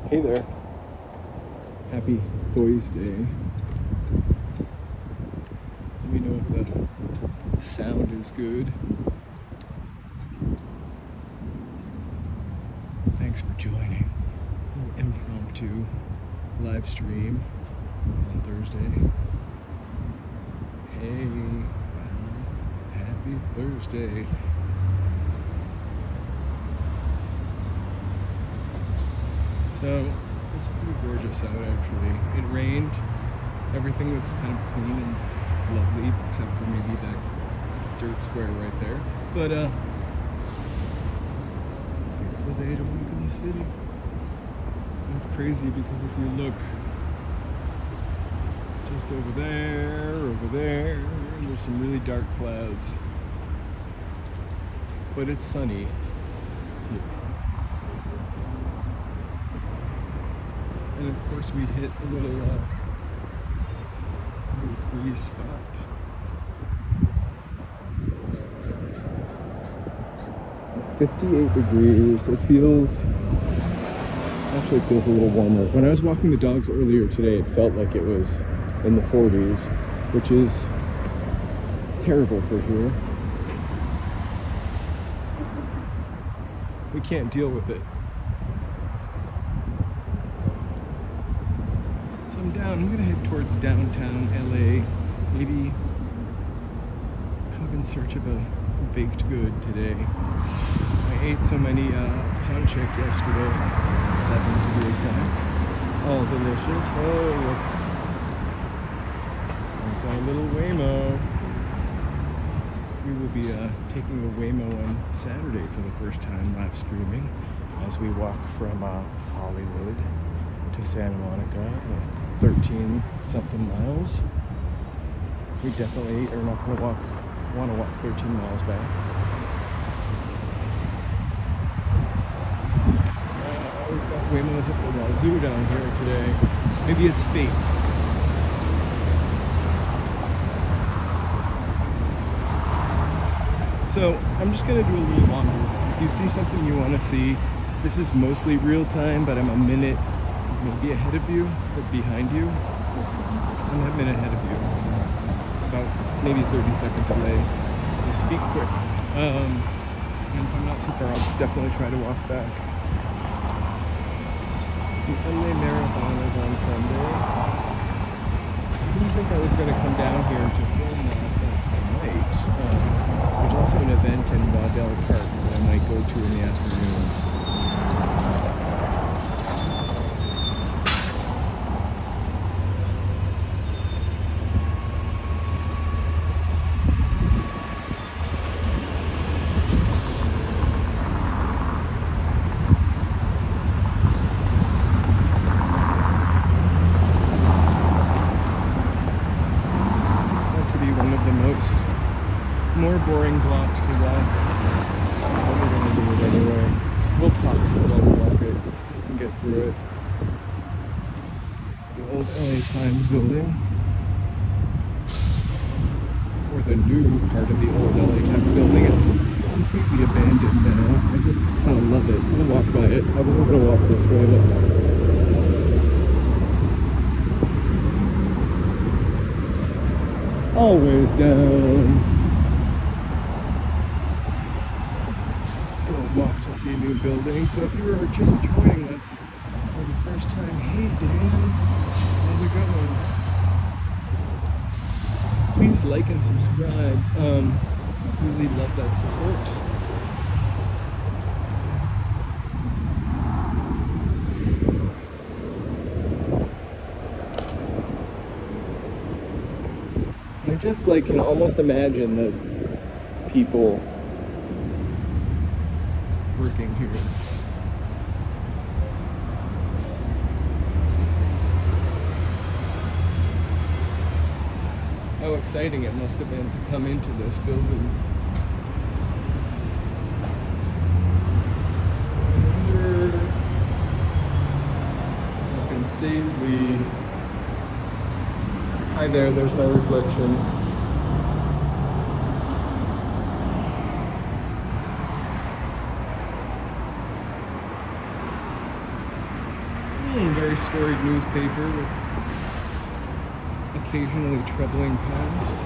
Hey there. Happy Thursday. Let me know if the sound is good. Thanks for joining. A little impromptu live stream on Thursday. Hey, happy Thursday. So, it's pretty gorgeous out actually. It rained. Everything looks kind of clean and lovely, except for maybe that dirt square right there. But, beautiful day to walk in the city. And it's crazy because if you look just over there, and there's some really dark clouds. But it's sunny. And of course we hit a little freeze spot. "58 degrees. It feels a little warmer. When I was walking the dogs earlier today, it felt like it was in the 40s, which is terrible for here. We can't deal with it. So I'm gonna head towards downtown LA, maybe kind of in search of a baked good today. I ate so many pound cake yesterday, 7 to be exact. All delicious. Oh, look. There's our little Waymo. We will be taking a Waymo on Saturday for the first time live streaming as we walk from Hollywood to Santa Monica, 13 something miles. We definitely are not going to want to walk 13 miles back. We've got Waymos at the wazoo down here today. Maybe it's fate. So I'm just going to do a little laundry. If you see something you want to see, this is mostly real time, but I'm a minute maybe ahead of you, or behind you. I'm a minute ahead of you. About maybe 30-second delay. So speak quick. And if I'm not too far, I'll definitely try to walk back. The LA Marathon is on Sunday. I didn't think I was going to come down here to film that, but I might. There's also an event in Del Park that I might go to in the afternoon. More boring blocks to walk. What we're going to do it anyway. We'll talk while we walk it and get through it. The old LA Times building. Or the new part of the old LA Times building. It's completely abandoned now. I just kind of love it. I'll walk by it. I'm going to walk this way. Always down. Walk to see a new building. So if you were just joining us for the first time, hey Dan, how's it going? Please like and subscribe. Really love that support. I just can almost imagine the people working here. How exciting it must have been to come into this building. I can save the... Hi there, there's my reflection. very storied newspaper with occasionally troubling past.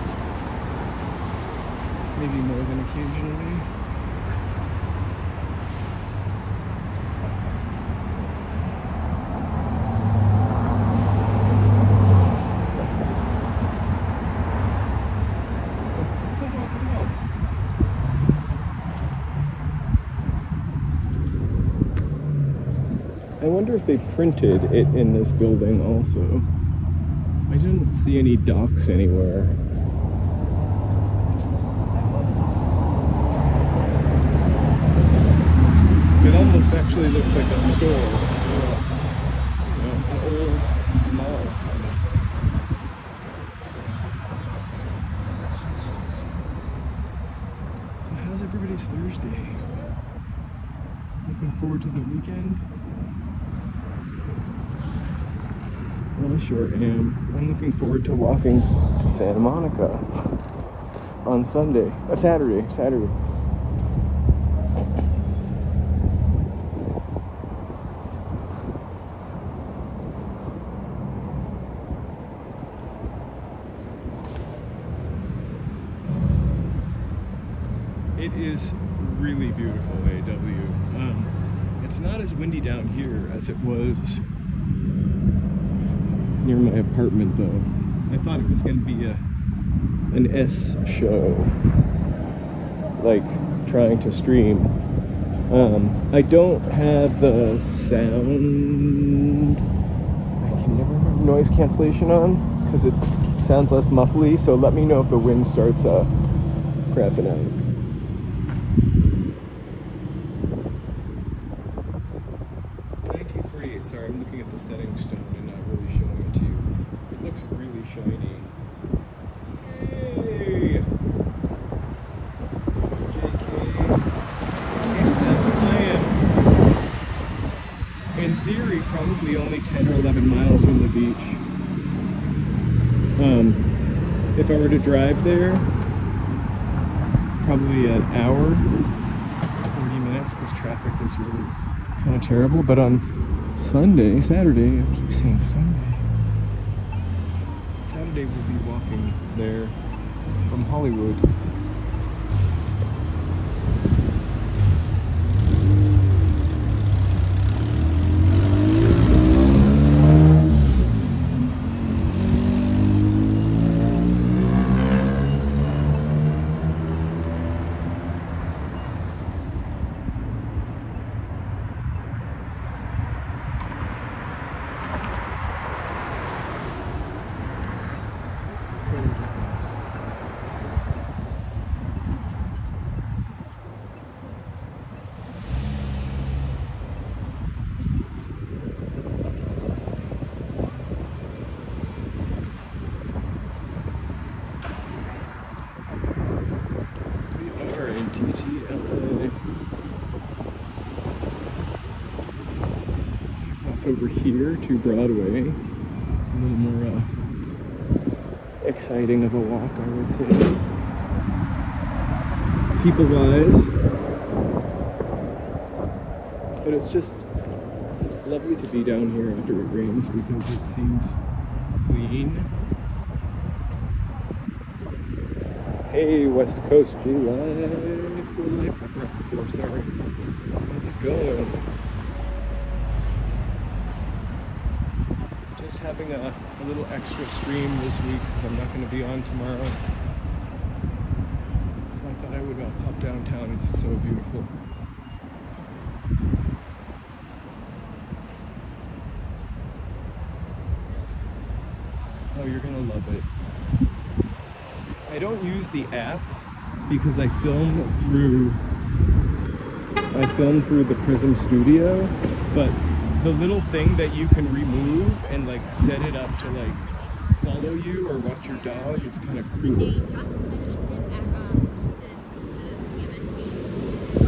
Maybe more than occasionally. I wonder if they printed it in this building also. I didn't see any docks anywhere. It almost actually looks like a store. You know, an old mall kind of. So how's everybody's Thursday? Looking forward to the weekend? Well, I sure am. I'm looking forward to walking to Santa Monica on Saturday. It is really beautiful, AW. It's not as windy down here as it was near my apartment, though. I thought it was going to be an S show, like trying to stream. I don't have the sound. I can never remember noise cancellation on because it sounds less muffly. So let me know if the wind starts crapping out. Sorry, I'm looking at the setting stone and not really showing it to you. It looks really shiny. Hey! JK. I am, in theory, probably only 10 or 11 miles from the beach. If I were to drive there, probably an hour, 40 minutes, because traffic is really kind of terrible. But on Saturday, I keep saying Sunday. Saturday we'll be walking there from Hollywood. Over here to Broadway. It's a little more exciting of a walk, I would say, people-wise. But it's just lovely to be down here after it rains because it seems clean. Hey, West Coast G Life. I brought before, sorry. How's it going? Having a little extra stream this week because I'm not going to be on tomorrow. So I thought I would pop downtown. It's so beautiful. Oh, you're going to love it. I don't use the app because I film through the Prism Studio, but the little thing that you can remove and like set it up to like follow you or watch your dog is kind of cool.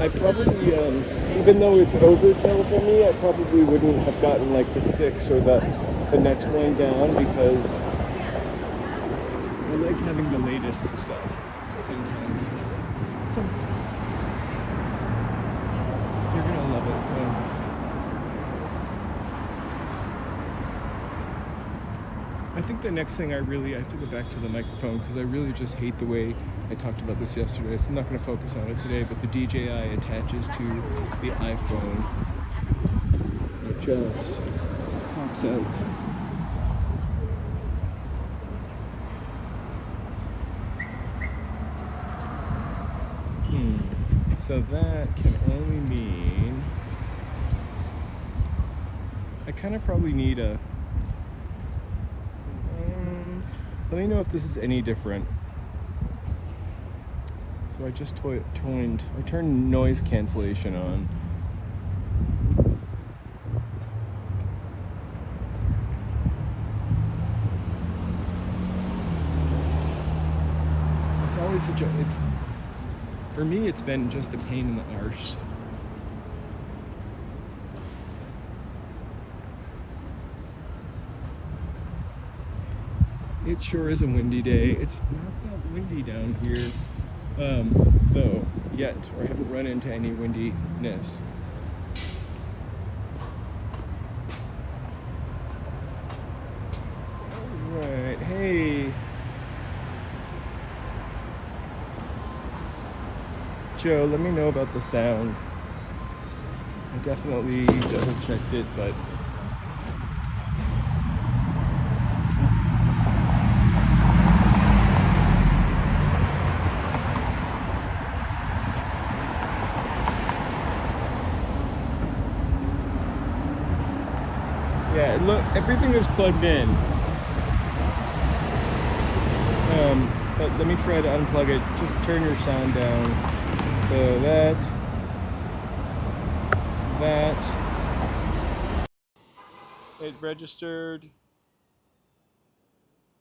I probably, even though it's overkill for me, I probably wouldn't have gotten like the 6 or the next one down because I like having the latest stuff sometimes. You're gonna love it. I think the next thing I have to go back to the microphone because I really just hate the way I talked about this yesterday. So I'm not going to focus on it today, but the DJI attaches to the iPhone. It just pops out. So that can only mean I kind of probably need a let me know if this is any different. So I just turned noise cancellation on. It's always for me it's been just a pain in the arse. It sure is a windy day. It's not that windy down here, though, yet. Or I haven't run into any windiness. Alright, hey. Joe, let me know about the sound. I definitely double checked it, but yeah, look, everything is plugged in. But let me try to unplug it. Just turn your sound down. So that. It registered.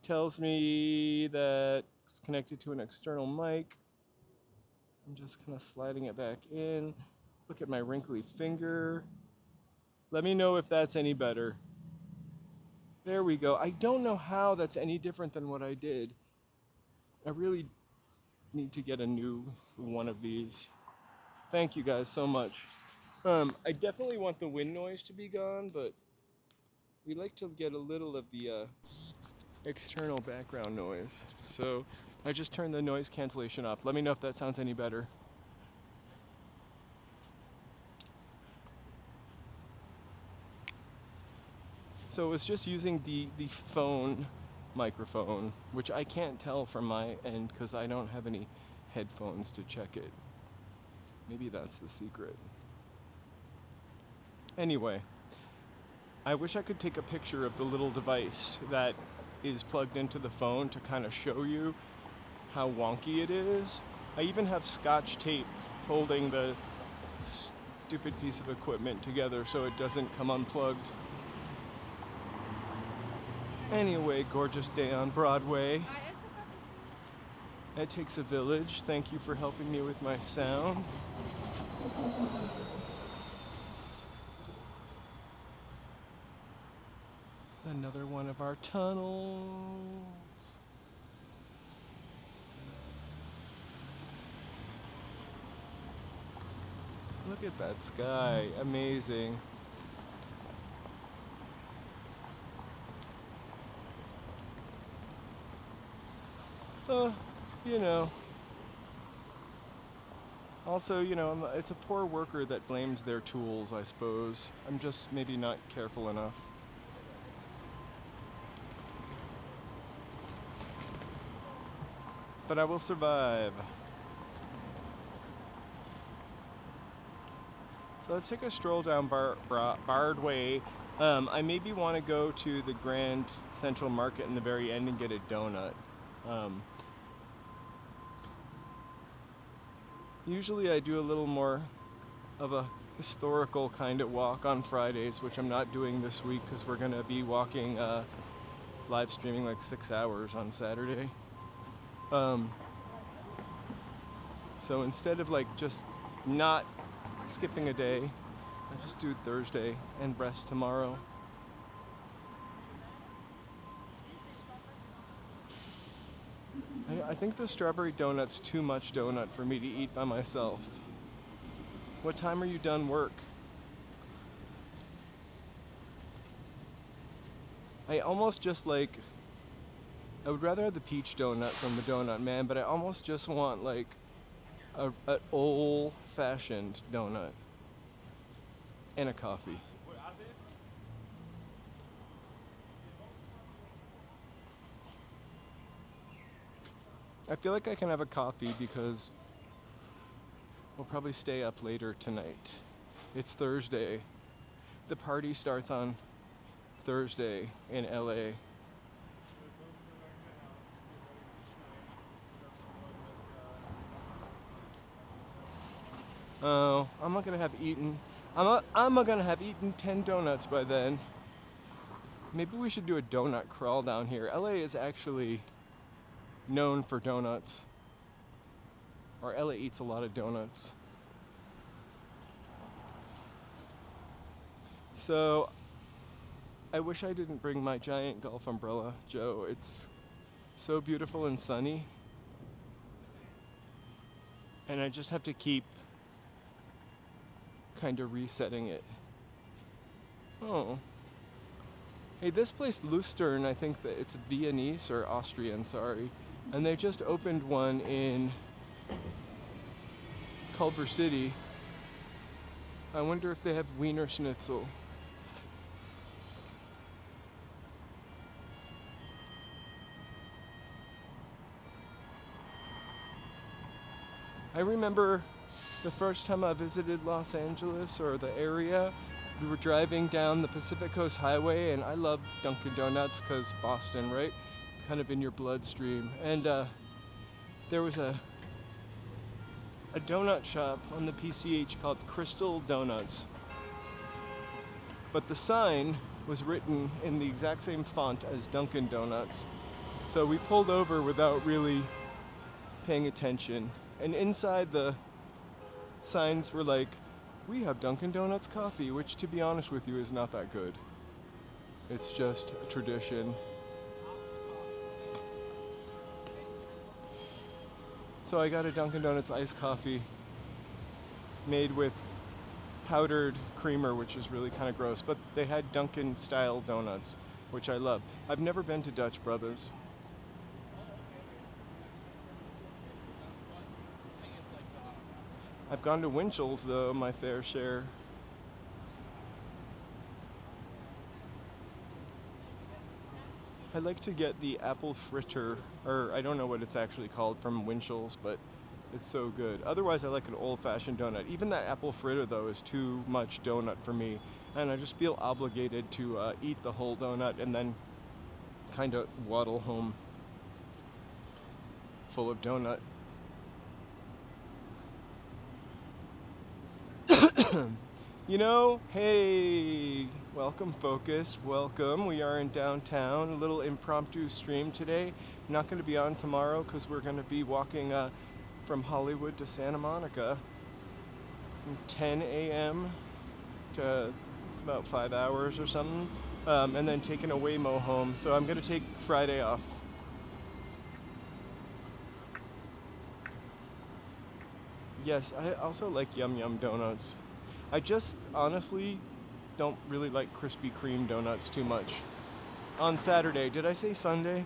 Tells me that it's connected to an external mic. I'm just kind of sliding it back in. Look at my wrinkly finger. Let me know if that's any better. There we go. I don't know how that's any different than what I did. I really need to get a new one of these. Thank you guys so much. I definitely want the wind noise to be gone, but we like to get a little of the external background noise. So I just turned the noise cancellation off. Let me know if that sounds any better. So it was just using the phone microphone, which I can't tell from my end because I don't have any headphones to check it. Maybe that's the secret. Anyway, I wish I could take a picture of the little device that is plugged into the phone to kind of show you how wonky it is. I even have Scotch tape holding the stupid piece of equipment together so it doesn't come unplugged. Anyway, gorgeous day on Broadway. It takes a village. Thank you for helping me with my sound. Another one of our tunnels. Look at that sky. Amazing. You know. Also, you know, it's a poor worker that blames their tools, I suppose. I'm just maybe not careful enough. But I will survive. So let's take a stroll down Bardway. I maybe want to go to the Grand Central Market in the very end and get a donut. Usually I do a little more of a historical kind of walk on Fridays, which I'm not doing this week because we're going to be walking, live streaming like 6 hours on Saturday. So instead of like just not skipping a day, I just do Thursday and rest tomorrow. I think the strawberry donut's too much donut for me to eat by myself. What time are you done work? I almost just like I would rather have the peach donut from the Donut Man, but I almost just want like an old-fashioned donut and a coffee. I feel like I can have a coffee because we'll probably stay up later tonight. It's Thursday. The party starts on Thursday in LA. Oh, I'm not gonna have eaten 10 donuts by then. Maybe we should do a donut crawl down here. LA is actually known for donuts. Or LA eats a lot of donuts. So I wish I didn't bring my giant golf umbrella, Joe. It's so beautiful and sunny. And I just have to keep kind of resetting it. Oh. Hey, this place, Lustern, I think that it's Viennese or Austrian, sorry. And they just opened one in Culver City. I wonder if they have Wiener Schnitzel. I remember the first time I visited Los Angeles or the area, we were driving down the Pacific Coast Highway, and I love Dunkin' Donuts because Boston, right? Kind of in your bloodstream. And there was a donut shop on the PCH called Crystal Donuts. But the sign was written in the exact same font as Dunkin' Donuts. So we pulled over without really paying attention. And inside the signs were like, we have Dunkin' Donuts coffee, which to be honest with you is not that good. It's just a tradition. So I got a Dunkin' Donuts iced coffee made with powdered creamer, which is really kind of gross, but they had Dunkin' style donuts, which I love. I've never been to Dutch Brothers. I've gone to Winchell's though, my fair share. I like to get the apple fritter, or I don't know what it's actually called, from Winchell's, but it's so good. Otherwise, I like an old-fashioned donut. Even that apple fritter though is too much donut for me, and I just feel obligated to eat the whole donut and then kind of waddle home full of donut. You know, hey, welcome Focus, welcome. We are in downtown, a little impromptu stream today. Not going to be on tomorrow because we're going to be walking from Hollywood to Santa Monica from 10 a.m. to, it's about 5 hours or something, and then taking a Waymo home. So I'm going to take Friday off. Yes, I also like Yum Yum donuts. I just honestly don't really like Krispy Kreme donuts too much. On Saturday, did I say Sunday?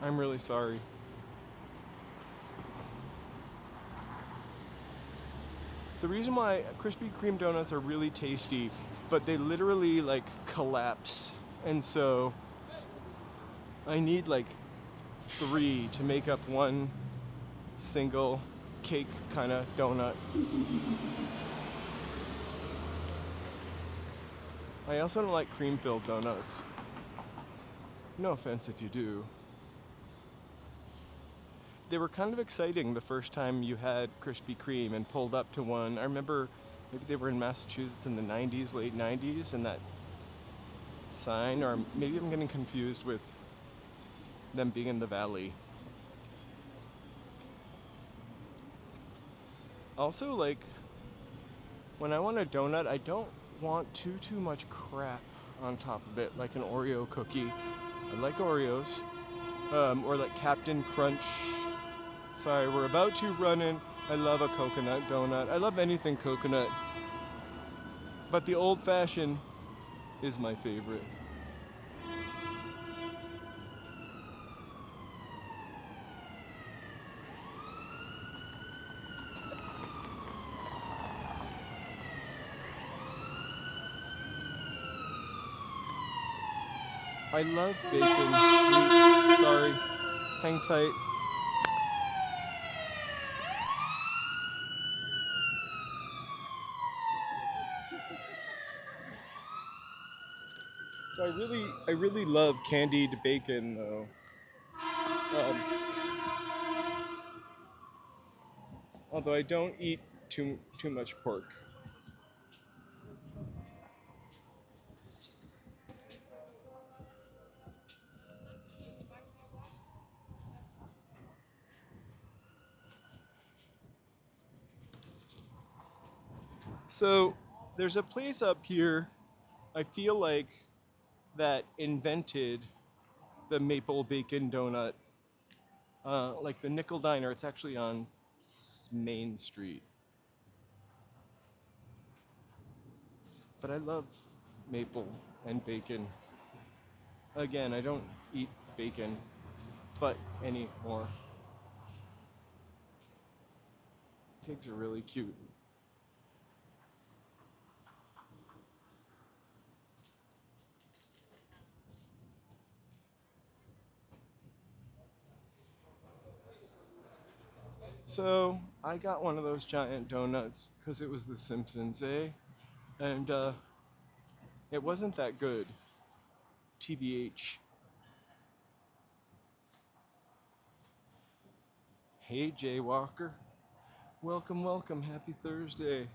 I'm really sorry. The reason why Krispy Kreme donuts are really tasty, but they literally like collapse. And so I need like 3 to make up one single cake kind of donut. I also don't like cream-filled donuts. No offense if you do. They were kind of exciting the first time you had Krispy Kreme and pulled up to one. I remember maybe they were in Massachusetts in the 90s, late 90s, and that sign, or maybe I'm getting confused with them being in the valley. Also, like, when I want a donut, I don't want too much crap on top of it, like an Oreo cookie. I like Oreos, or like Captain Crunch. Sorry, we're about to run in. I love a coconut donut. I love anything coconut, but the old-fashioned is my favorite. I love bacon sweets. Sorry. Hang tight. So I really love candied bacon though. Um, although I don't eat too much pork. So there's a place up here, I feel like, that invented the maple bacon donut. Like the Nickel Diner, it's actually on Main Street. But I love maple and bacon. Again, I don't eat bacon, but anymore. Pigs are really cute. So I got one of those giant donuts because it was The Simpsons, eh? And it wasn't that good. TBH. Hey, Jay Walker. Welcome, welcome. Happy Thursday.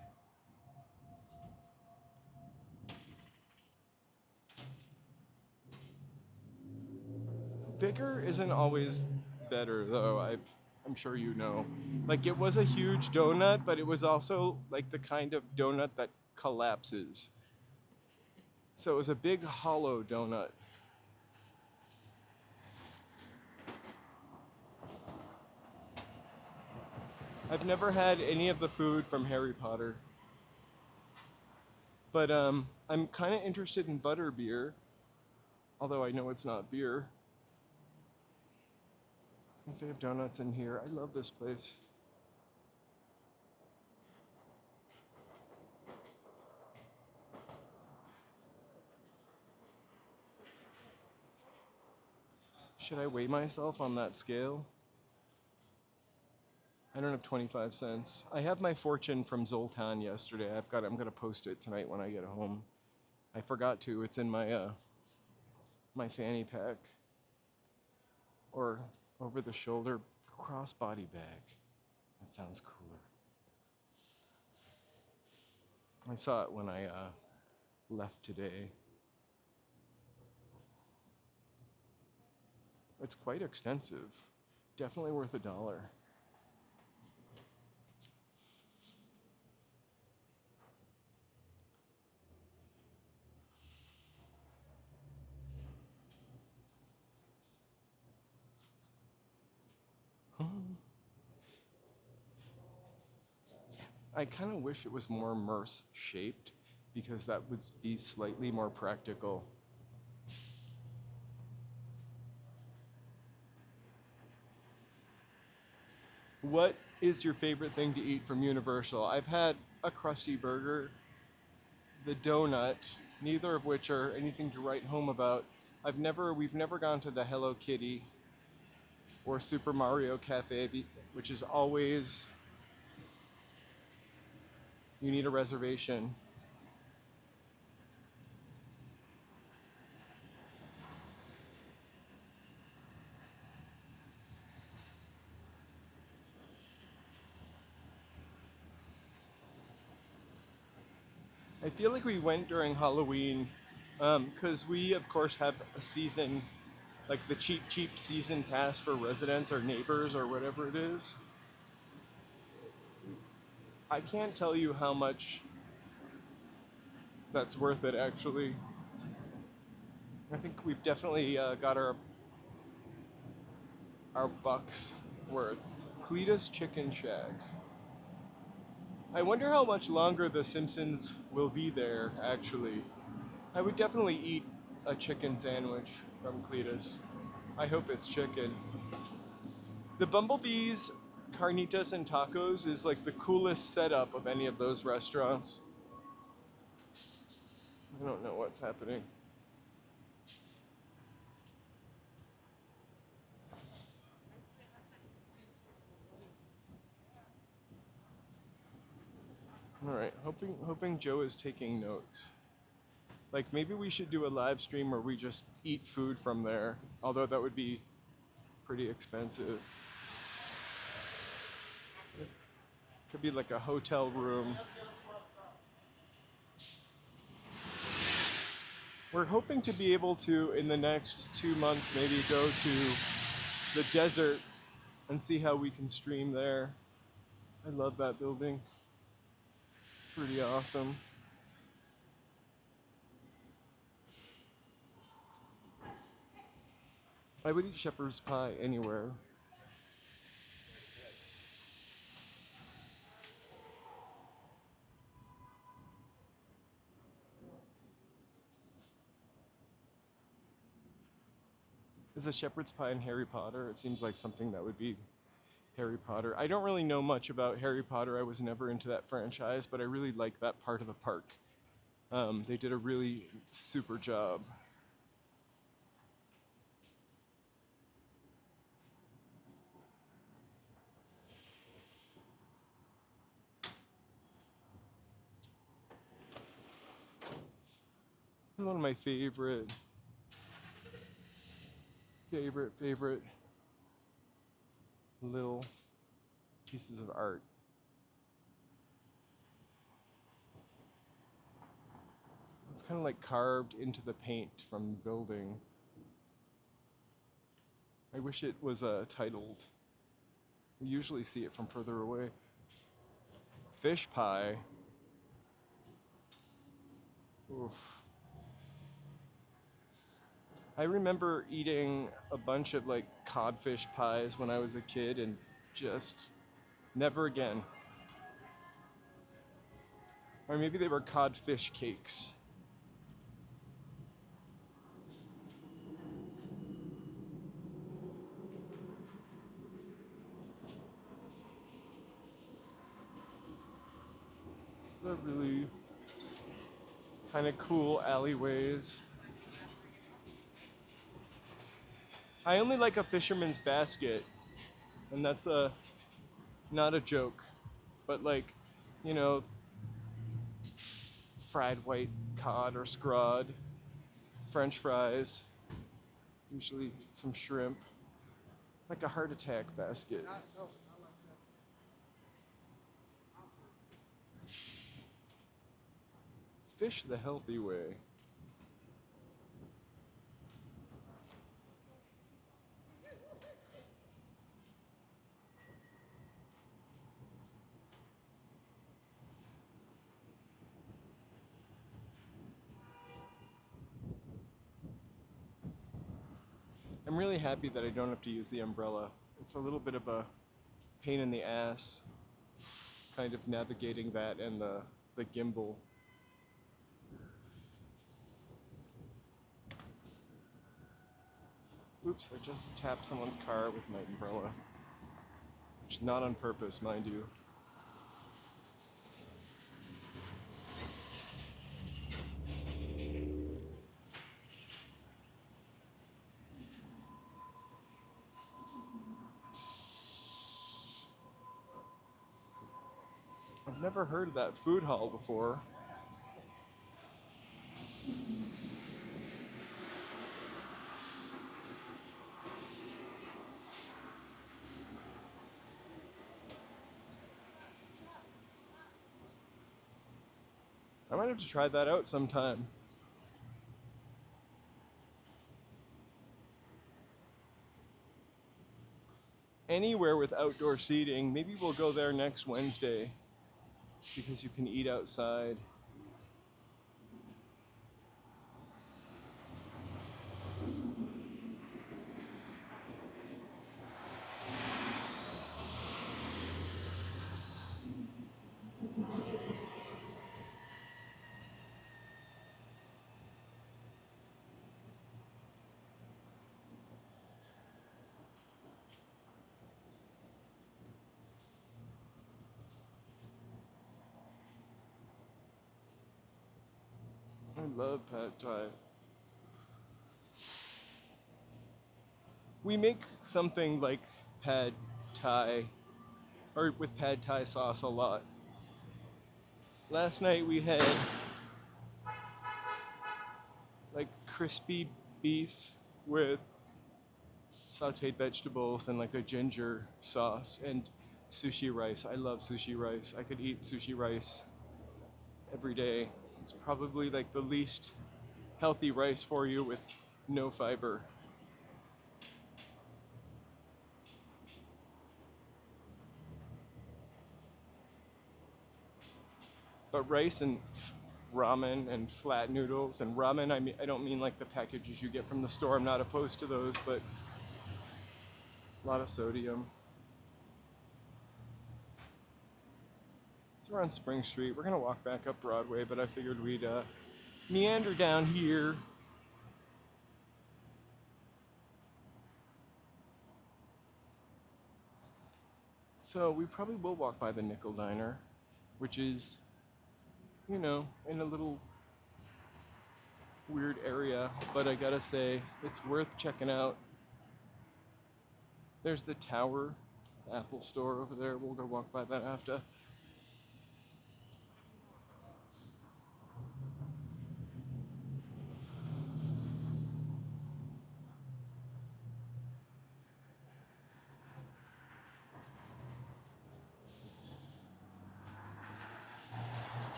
Bigger isn't always better, though. I'm sure you know. Like, it was a huge donut, but it was also like the kind of donut that collapses. So it was a big hollow donut. I've never had any of the food from Harry Potter. But I'm kind of interested in butter beer, although I know it's not beer. I think they have donuts in here. I love this place. Should I weigh myself on that scale? I don't have 25 cents. I have my fortune from Zoltan yesterday. I'm gonna post it tonight when I get home. I forgot to. It's in my fanny pack or over the shoulder crossbody bag. That sounds cooler. I saw it when I left today. It's quite extensive. Definitely worth $1. I kind of wish it was more Merce shaped because that would be slightly more practical. What is your favorite thing to eat from Universal? I've had a Krusty Burger, the donut, neither of which are anything to write home about. We've never gone to the Hello Kitty or Super Mario Cafe, which is always, you need a reservation. I feel like we went during Halloween because we, of course, have a season, like the cheap season pass for residents or neighbors or whatever it is. I can't tell you how much that's worth it, actually. I think we've definitely got our bucks worth. Cletus Chicken Shack. I wonder how much longer The Simpsons will be there, actually. I would definitely eat a chicken sandwich from Cletus. I hope it's chicken. The Bumblebee's Carnitas and Tacos is like the coolest setup of any of those restaurants. I don't know what's happening. All right, hoping Joe is taking notes. Like maybe we should do a live stream where we just eat food from there, although that would be pretty expensive. Could be like a hotel room. We're hoping to be able to, in the next 2 months, maybe go to the desert and see how we can stream there. I love that building. Pretty awesome. I would eat shepherd's pie anywhere. Is a shepherd's pie in Harry Potter? It seems like something that would be Harry Potter. I don't really know much about Harry Potter. I was never into that franchise, but I really like that part of the park. They did a really super job. This is one of my favorite little pieces of art. It's kind of like carved into the paint from the building. I wish it was titled. We usually see it from further away. Fish pie. Oof. I remember eating a bunch of like codfish pies when I was a kid and just never again. Or maybe they were codfish cakes. They're really kind of cool alleyways. I only like a fisherman's basket, and that's not a joke, but like, you know, fried white cod or scrod, French fries, usually some shrimp, like a heart attack basket. Fish the healthy way. I'm really happy that I don't have to use the umbrella. It's a little bit of a pain in the ass, kind of navigating that and the gimbal. Oops, I just tapped someone's car with my umbrella. Which not on purpose, mind you. I've never heard of that food hall before. I might have to try that out sometime. Anywhere with outdoor seating, maybe we'll go there next Wednesday because you can eat outside. I love pad thai. We make something like pad thai, or with pad thai sauce a lot. Last night we had like crispy beef with sauteed vegetables and like a ginger sauce and sushi rice. I love sushi rice. I could eat sushi rice every day. It's probably like the least healthy rice for you with no fiber. But rice and ramen and flat noodles and ramen, I don't mean like the packages you get from the store. I'm not opposed to those, but a lot of sodium. So we're on Spring Street. We're gonna walk back up Broadway, but I figured we'd meander down here. So we probably will walk by the Nickel Diner, which is, in a little weird area, but I gotta say, it's worth checking out. There's the Tower Apple store over there. We'll go walk by that after.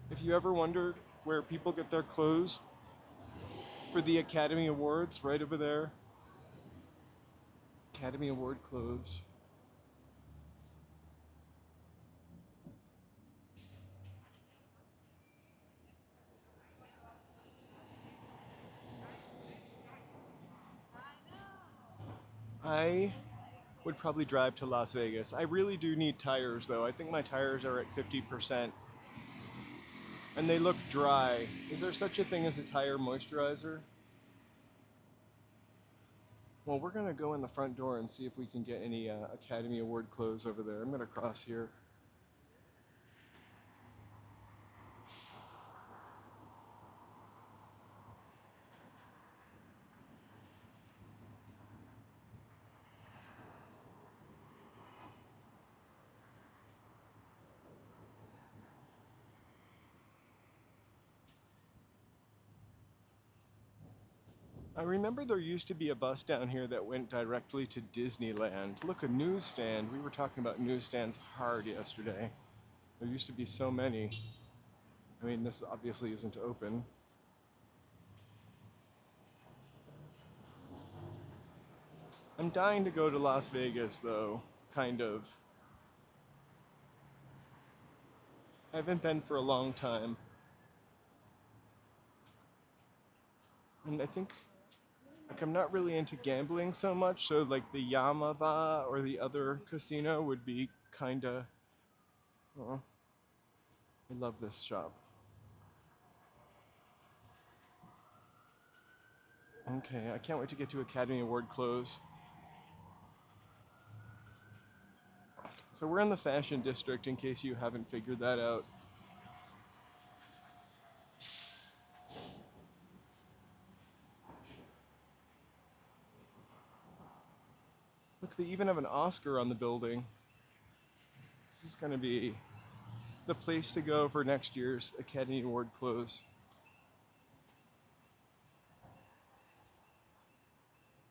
If you ever wondered where people get their clothes for the Academy Awards, right over there, Academy Award clothes. I would probably drive to Las Vegas. I really do need tires though. I think my tires are at 50% and they look dry. Is there such a thing as a tire moisturizer? Well, we're gonna go in the front door and see if we can get any Academy Award clothes over there. I'm gonna cross here. I remember there used to be a bus down here that went directly to Disneyland. Look, a newsstand. We were talking about newsstands hard yesterday. There used to be so many. I mean, this obviously isn't open. I'm dying to go to Las Vegas, though, kind of. I haven't been for a long time. And I think, like, I'm not really into gambling so much, so, like, the Yamava or the other casino would be kinda. Oh, I love this shop. Okay, I can't wait to get to Academy Award clothes. So we're in the fashion district in case you haven't figured that out. Look, they even have an Oscar on the building. This is gonna be the place to go for next year's Academy Award clothes.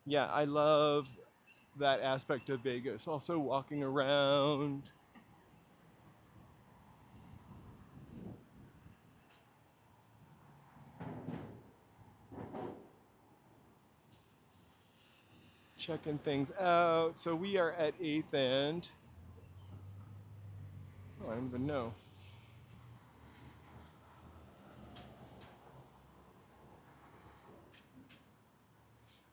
Yeah, I love that aspect of Vegas. Also walking around. Checking things out. So we are at 8th and... Oh, I don't even know.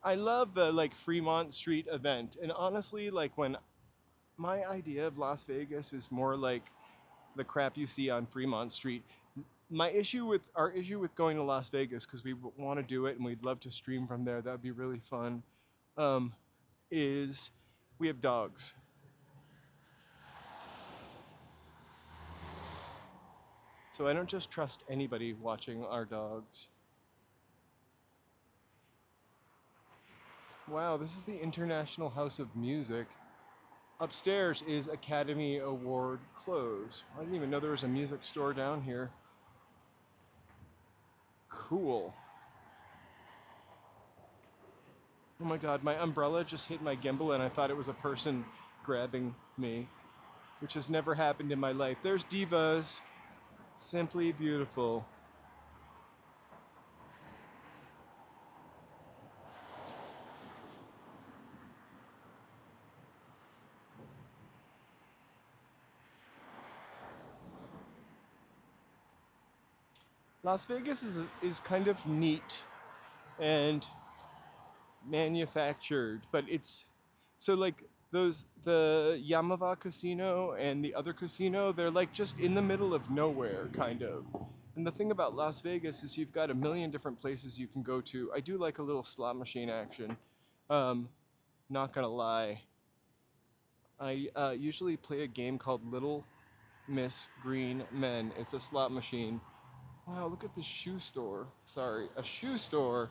I love the like Fremont Street event. And honestly, like when my idea of Las Vegas is more like the crap you see on Fremont Street. Our issue with going to Las Vegas, because we want to do it and we'd love to stream from there, that'd be really fun, is we have dogs. So I don't just trust anybody watching our dogs. Wow, this is the International House of Music. Upstairs is Academy Award clothes. I didn't even know there was a music store down here. Cool. Oh my god, my umbrella just hit my gimbal and I thought it was a person grabbing me, which has never happened in my life. There's Divas. Simply beautiful. Las Vegas is kind of neat and manufactured, but it's so like the Yamava casino and the other casino, they're like just in the middle of nowhere, kind of. And the thing about Las Vegas is you've got a million different places you can go to. I do like a little slot machine action. Um, Not gonna lie. I usually play a game called Little Miss Green Men. It's a slot machine. Wow, look at this shoe store. Sorry, a shoe store.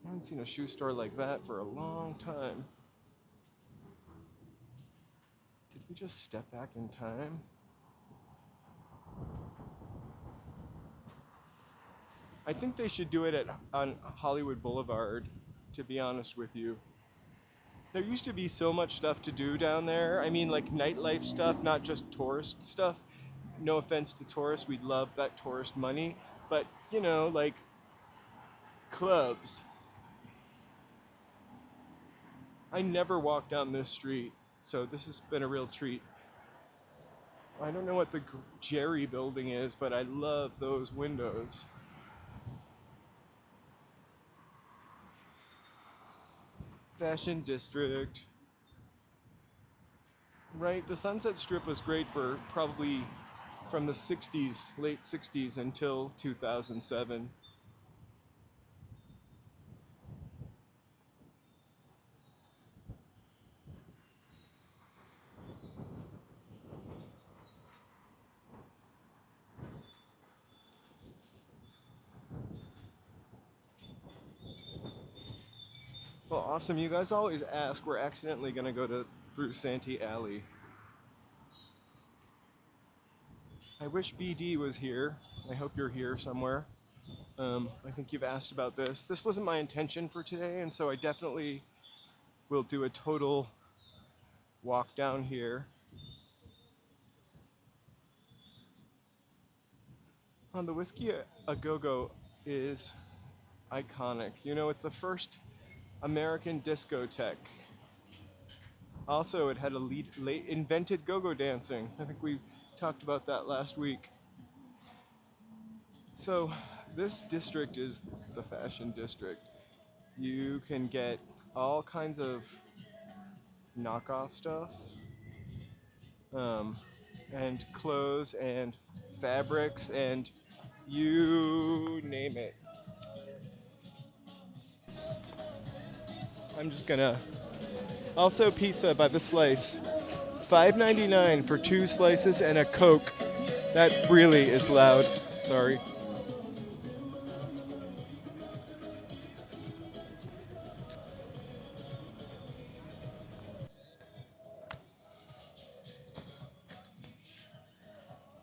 I haven't seen a shoe store like that for a long time. Did we just step back in time? I think they should do it on Hollywood Boulevard, to be honest with you. There used to be so much stuff to do down there. I mean, like nightlife stuff, not just tourist stuff. No offense to tourists, we love that tourist money. But, you know, like clubs. I never walk down this street, so this has been a real treat. I don't know what the Jerry building is, but I love those windows. Fashion District. Right, the Sunset Strip was great for probably from the 60s, late 60s until 2007. Well, awesome. You guys always ask. We're accidentally going to go through Santee Alley. I wish BD was here. I hope you're here somewhere. I think you've asked about this. This wasn't my intention for today, and so I definitely will do a total walk down here. The Whiskey A Go Go is iconic. You know, it's the first American discotheque. Also, it had late invented go-go dancing. I think we talked about that last week. So, this district is the fashion district. You can get all kinds of knockoff stuff, um, and clothes and fabrics and you name it. I'm just gonna. Also, pizza by the slice. $5.99 for 2 slices and a Coke. That really is loud. Sorry.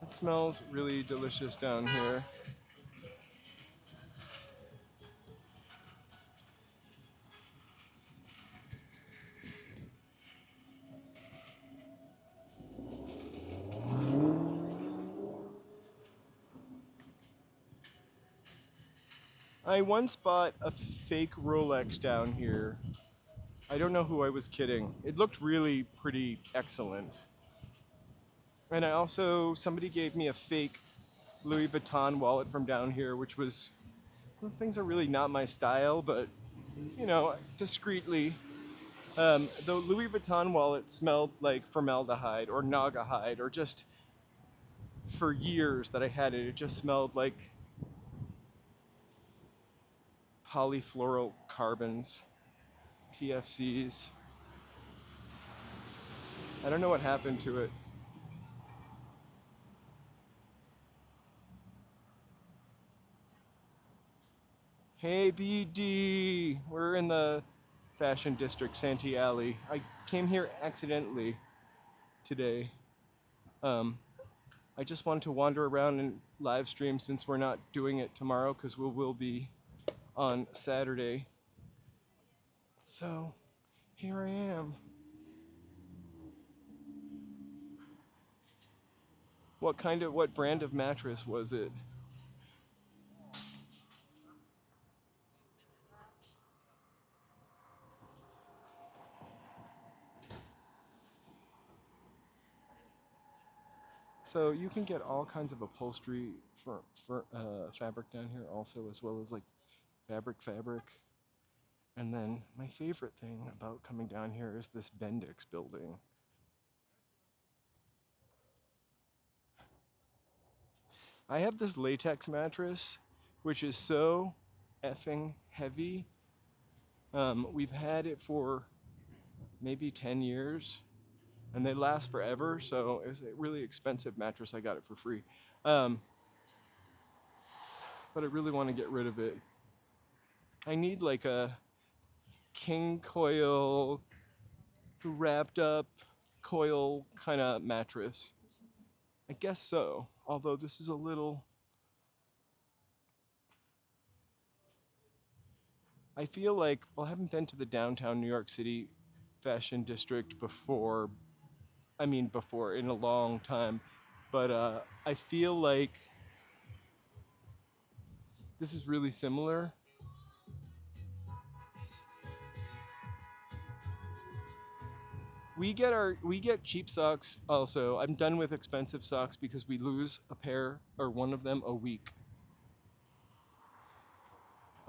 It smells really delicious down here. I once bought a fake Rolex down here. I don't know who I was kidding. It looked really pretty excellent. And I also, somebody gave me a fake Louis Vuitton wallet from down here, which was, well, things are really not my style, but, you know, discreetly. The Louis Vuitton wallet smelled like formaldehyde or naugahyde, or just for years that I had it, it just smelled like polyfluorocarbons, PFCs. I don't know what happened to it. Hey BD, we're in the fashion district, Santee Alley. I came here accidentally today. I just wanted to wander around and live stream since we're not doing it tomorrow because we will be on Saturday. So here I am. What brand of mattress was it? So you can get all kinds of upholstery for fabric down here also, as well as like fabric. And then my favorite thing about coming down here is this Bendix building. I have this latex mattress, which is so effing heavy. We've had it for maybe 10 years, and they last forever, so it's a really expensive mattress. I got it for free. But I really want to get rid of it. I need like a king coil, wrapped up coil kind of mattress. I guess so, although this is a little... I feel like, well, I haven't been to the downtown New York City fashion district before. Before in a long time. But I feel like this is really similar. We get cheap socks also. I'm done with expensive socks because we lose a pair or one of them a week.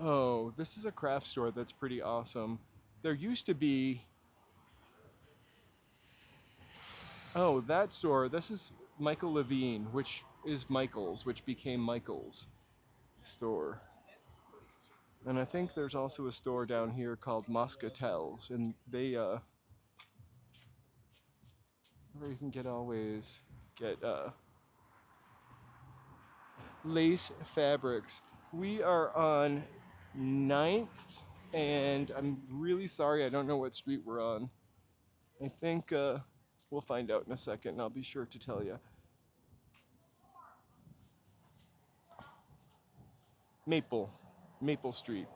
Oh, this is a craft store that's pretty awesome. There used to be... Oh, that store. This is Michael Levine, which is Michael's, which became Michael's store. And I think there's also a store down here called Moscatels, and where you can get lace fabrics. We are on 9th, and I'm really sorry I don't know what street we're on. I think we'll find out in a second, and I'll be sure to tell you. Maple Street.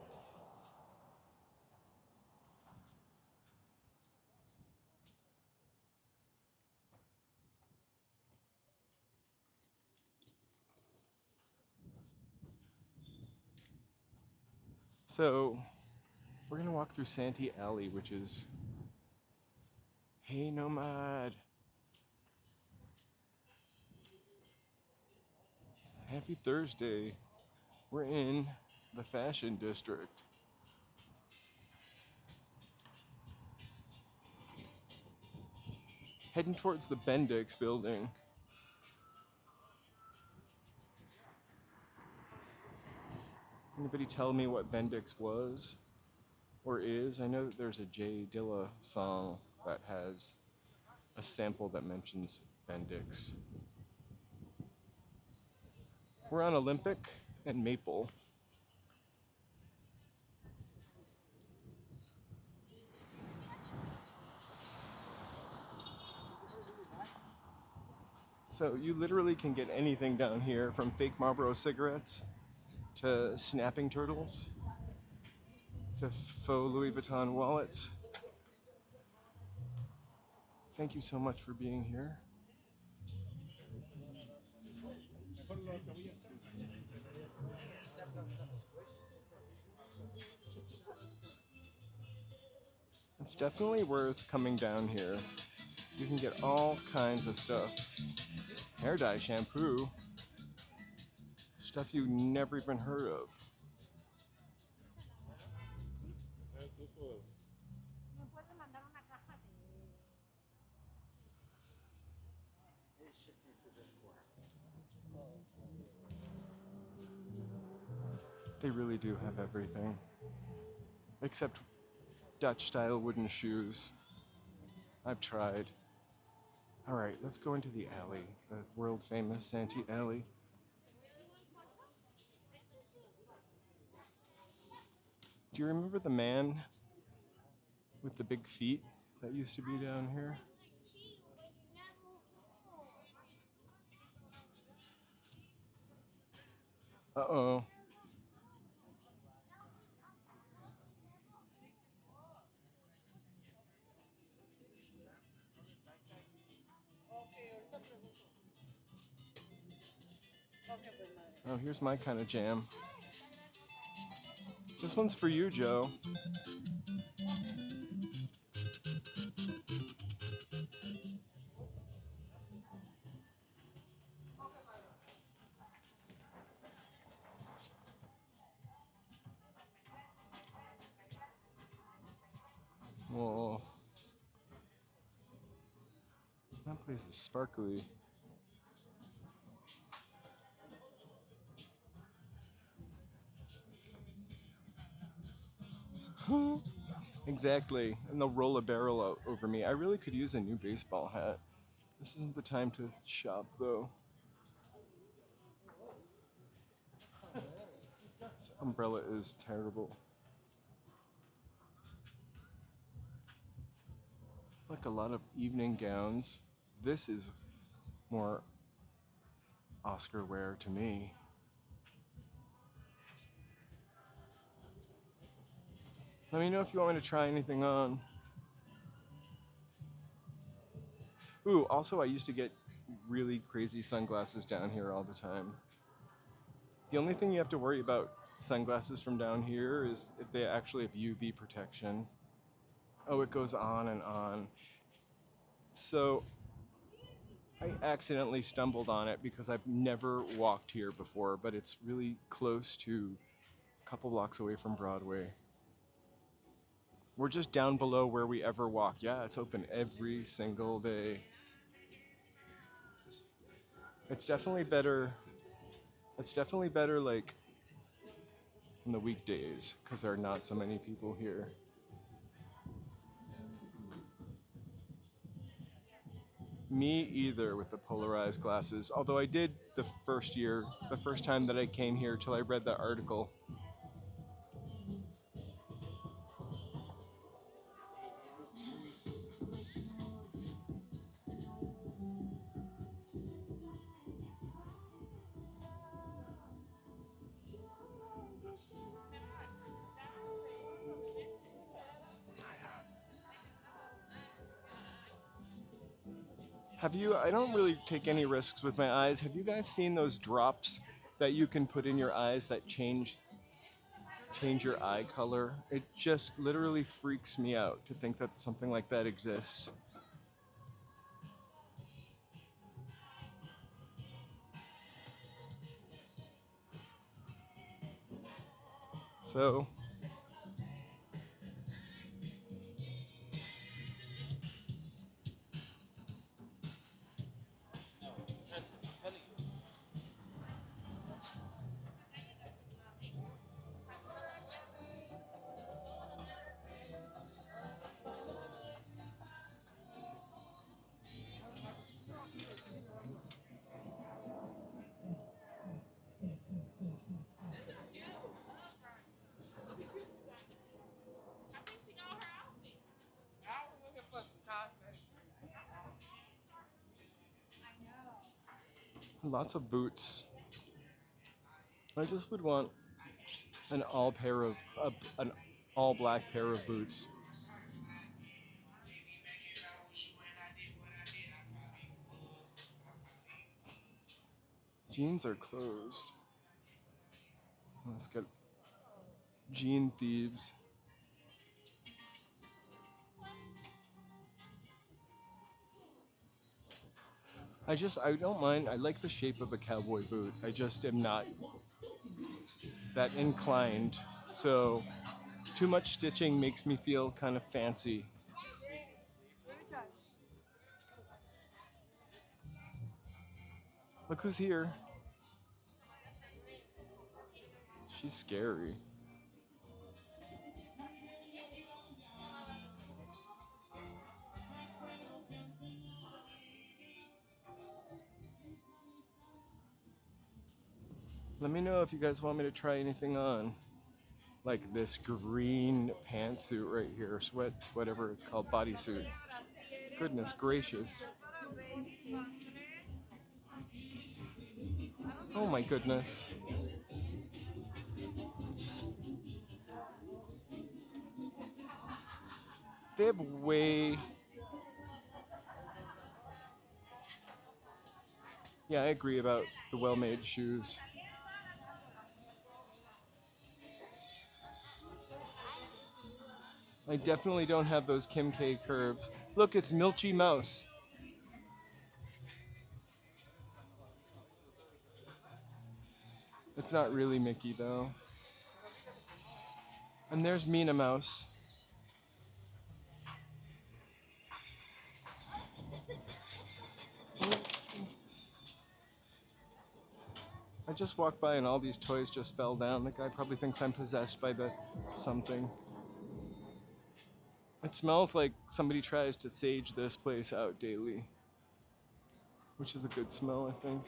So we're gonna walk through Santee Alley, which is... Hey, Nomad. Happy Thursday. We're in the fashion district. Heading towards the Bendix building. Anybody tell me what Bendix was or is? I know that there's a Jay Dilla song that has a sample that mentions Bendix. We're on Olympic and Maple. So you literally can get anything down here, from fake Marlboro cigarettes to snapping turtles to faux Louis Vuitton wallets. Thank you so much for being here. It's definitely worth coming down here. You can get all kinds of stuff. Hair dye shampoo. Stuff you never even heard of. They really do have everything. Except Dutch style wooden shoes. I've tried. Alright, let's go into the alley. The world famous Santee Alley. Do you remember the man with the big feet that used to be down here. Uh-oh. Oh, here's my kind of jam. This one's for you, Joe. Whoa. That place is sparkly. Exactly. And they'll roll a barrel out over me. I really could use a new baseball hat. This isn't the time to shop, though. This umbrella is terrible. Like a lot of evening gowns. This is more Oscar wear to me. Let me know if you want me to try anything on. Ooh, also I used to get really crazy sunglasses down here all the time. The only thing you have to worry about sunglasses from down here is if they actually have UV protection. Oh, it goes on and on. So I accidentally stumbled on it because I've never walked here before, but it's really close to a couple blocks away from Broadway. We're just down below where we ever walk. Yeah, it's open every single day. It's definitely better. It's definitely better like in the weekdays because there are not so many people here. Me either with the polarized glasses. Although I did the first time that I came here till I read that article. Have you, I don't really take any risks with my eyes. Have you guys seen those drops that you can put in your eyes that change your eye color? It just literally freaks me out to think that something like that exists. So, lots of boots. I just would want an an all black pair of boots. Jeans are closed. Let's get jean thieves. I don't mind. I like the shape of a cowboy boot. I just am not that inclined. So too much stitching makes me feel kind of fancy. Look who's here. She's scary. Let me know if you guys want me to try anything on. like this green pantsuit right here, whatever it's called, bodysuit. Goodness gracious. Oh my goodness. They have way... Yeah, I agree about the well-made shoes. I definitely don't have those Kim K curves. Look, it's Milky Mouse. It's not really Mickey though. And there's Mina Mouse. I just walked by and all these toys just fell down. The guy probably thinks I'm possessed by the something. It smells like somebody tries to sage this place out daily, which is a good smell, I think.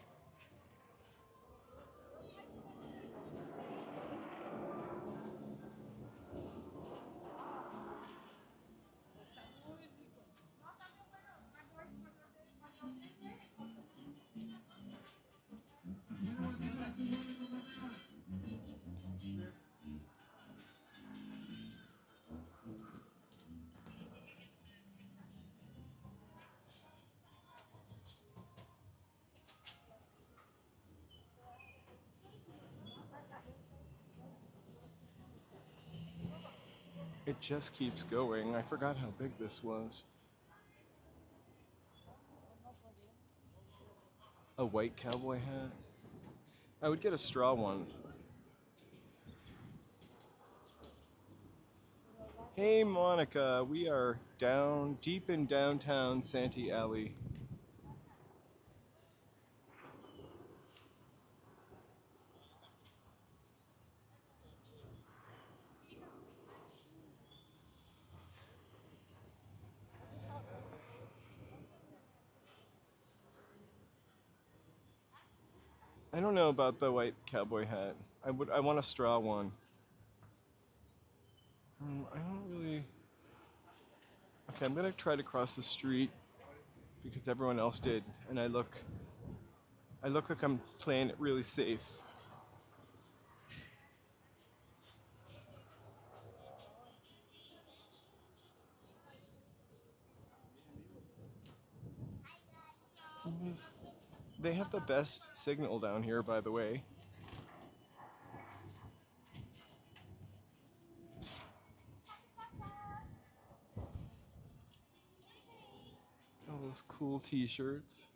It just keeps going. I forgot how big this was. A white cowboy hat. I would get a straw one. Hey Monica, we are deep in downtown Santee Alley. I don't know about the white cowboy hat. I want a straw one. I don't really... Okay, I'm gonna try to cross the street because everyone else did, and I look like I'm playing it really safe. They have the best signal down here, by the way. All those cool t-shirts.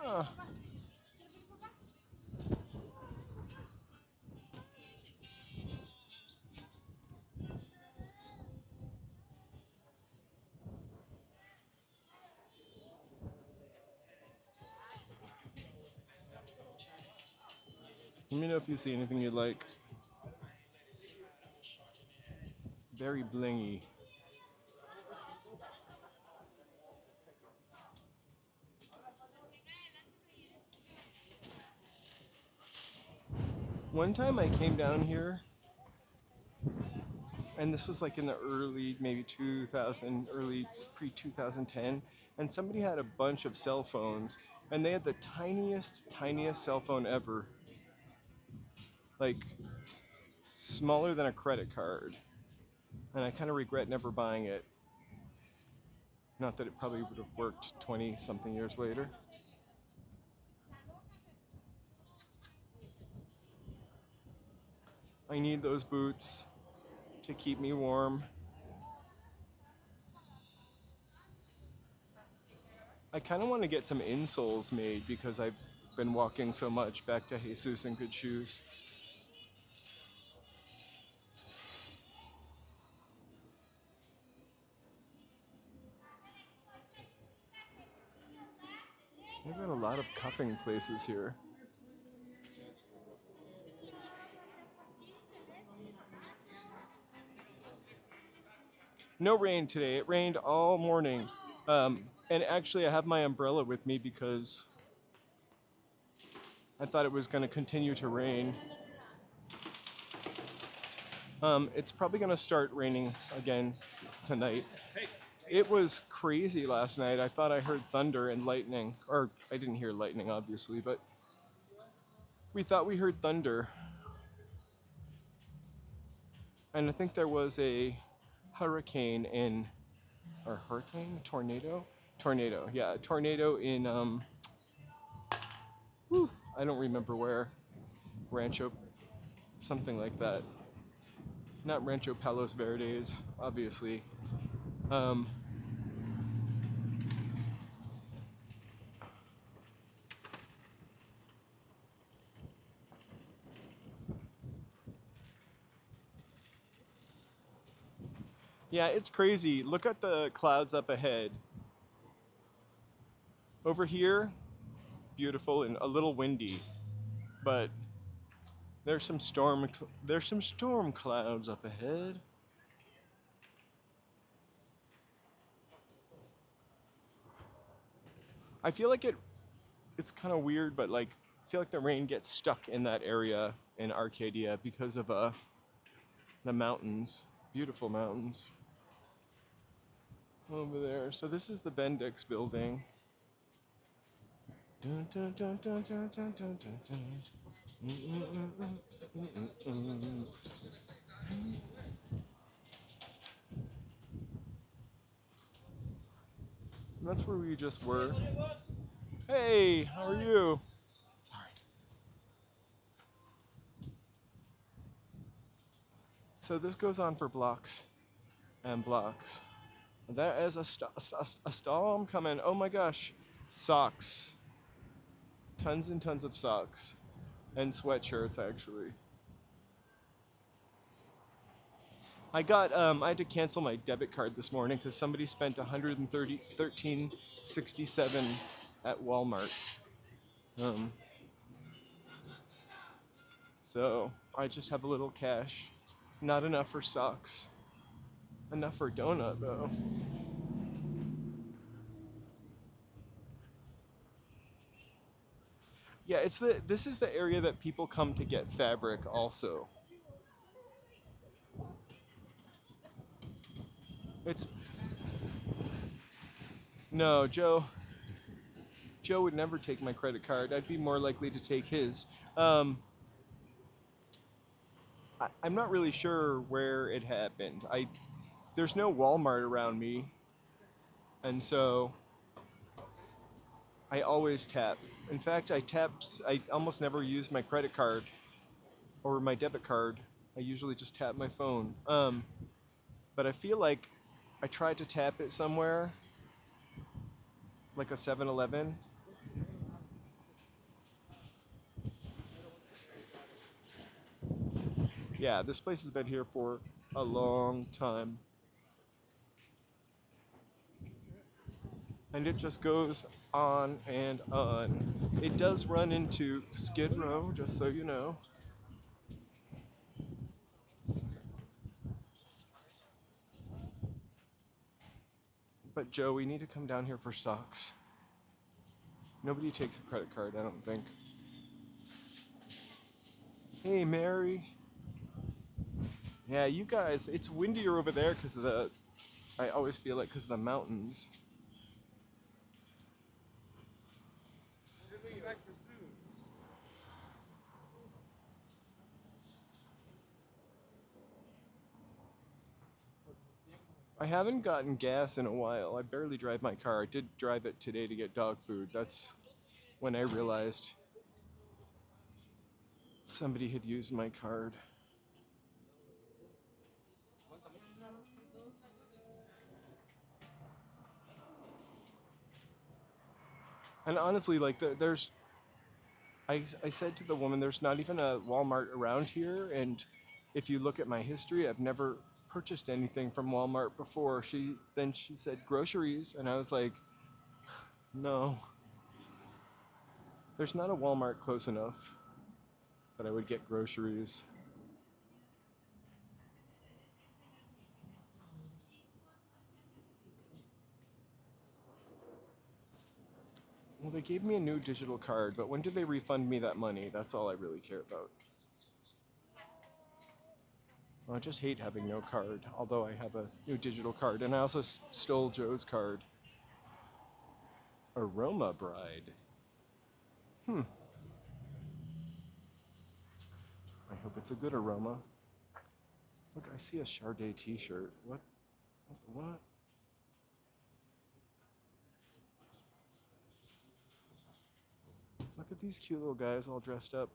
Oh. Let me know if you see anything you like. Very blingy. One time I came down here, and this was like in the early, maybe 2000, early pre-2010, and somebody had a bunch of cell phones, and they had the tiniest cell phone ever. Like, smaller than a credit card. And I kind of regret never buying it. Not that it probably would have worked 20-something years later. I need those boots to keep me warm. I kind of want to get some insoles made because I've been walking so much back to Jesus in good shoes. They've got a lot of cupping places here. No rain today. It rained all morning. And actually I have my umbrella with me because I thought it was going to continue to rain. It's probably going to start raining again tonight. It was crazy last night. I thought I heard thunder and lightning. Or I didn't hear lightning, obviously, but we thought we heard thunder. And I think there was a hurricane in, or hurricane? Tornado? Tornado, yeah. Tornado in, I don't remember where. Rancho, something like that. Not Rancho Palos Verdes, obviously. Yeah, it's crazy. Look at the clouds up ahead. Over here, it's beautiful and a little windy, but there's some storm clouds up ahead. I feel like it's kind of weird, but like I feel like the rain gets stuck in that area in Arcadia because of the mountains, beautiful mountains over there. So this is the Bendix building. Dun, dun, dun, dun, dun, dun, dun, dun, dun. And that's where we just were. Hey, how are you? Sorry. So this goes on for blocks and blocks. There is a storm coming. Oh my gosh. Socks. Tons and tons of socks. And sweatshirts, actually. I had to cancel my debit card this morning because somebody spent $13.67 at Walmart. So I just have a little cash. Not enough for socks. Enough for a donut, though. Yeah, this is the area that people come to get fabric also. It's no, Joe would never take my credit card. I'd be more likely to take his. I'm not really sure where it happened. There's no Walmart around me, and so I always tap. In fact, I almost never use my credit card or my debit card. I usually just tap my phone. But I feel like I tried to tap it somewhere, like a 7-Eleven. Yeah, this place has been here for a long time. And it just goes on and on. It does run into Skid Row, just so you know. But Joe, we need to come down here for socks. Nobody takes a credit card, I don't think. Hey, Mary. Yeah, you guys, it's windier over there because of I always feel like because of the mountains. Back for suits. I haven't gotten gas in a while. I barely drive my car. I did drive it today to get dog food. That's when I realized somebody had used my card. And honestly, like I said to the woman, there's not even a Walmart around here. And if you look at my history, I've never purchased anything from Walmart before. She said groceries, and I was like, no, there's not a Walmart close enough that I would get groceries. Well, they gave me a new digital card, but when do they refund me that money? That's all I really care about. Well, I just hate having no card, although I have a new digital card, and I also stole Joe's card. Aroma Bride. I hope it's a good aroma. Look, I see a Charday t-shirt. What? What? Look at these cute little guys all dressed up.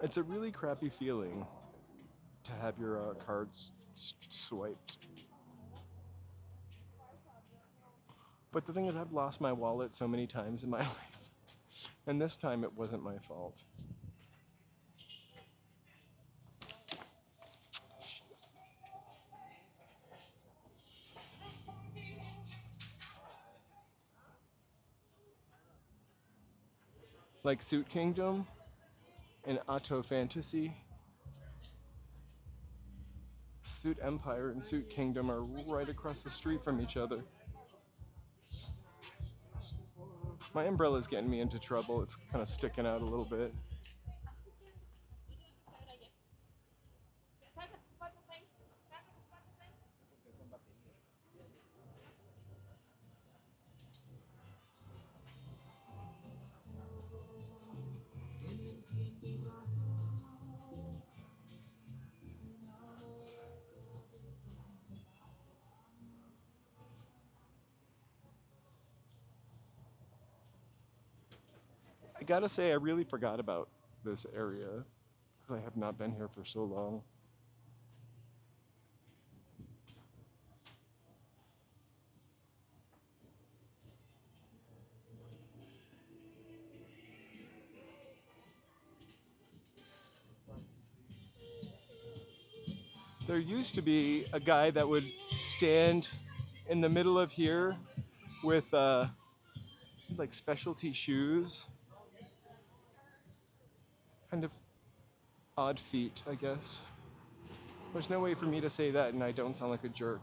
It's a really crappy feeling to have your cards swiped. But the thing is, I've lost my wallet so many times in my life, and this time it wasn't my fault. Like Suit Kingdom and Auto Fantasy. Suit Empire and Suit Kingdom are right across the street from each other. My umbrella's getting me into trouble. It's kind of sticking out a little bit. I gotta say, I really forgot about this area because I have not been here for so long. There used to be a guy that would stand in the middle of here with like specialty shoes. Kind of odd feet, I guess. There's no way for me to say that and I don't sound like a jerk.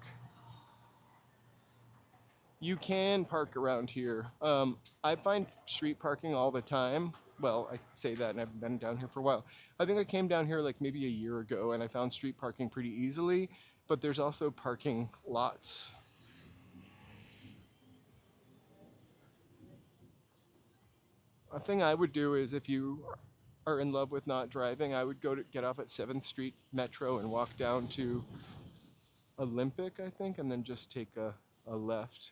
You can park around here. I find street parking all the time. Well, I say that and I've been down here for a while. I think I came down here like maybe a year ago and I found street parking pretty easily, but there's also parking lots. A thing I would do is if you are in love with not driving, I would go to get off at 7th Street Metro and walk down to Olympic, I think, and then just take a left.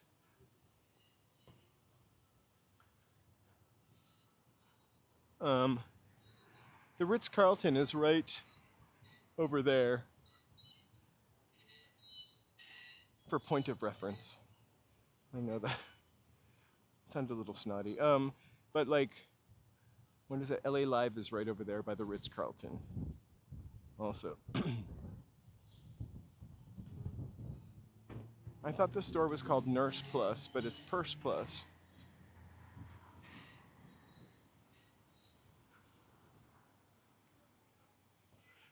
The Ritz-Carlton is right over there for point of reference. I know that sounded a little snotty. But like, what is it? LA Live is right over there by the Ritz-Carlton. Also. I thought the store was called Nurse Plus, but it's Purse Plus.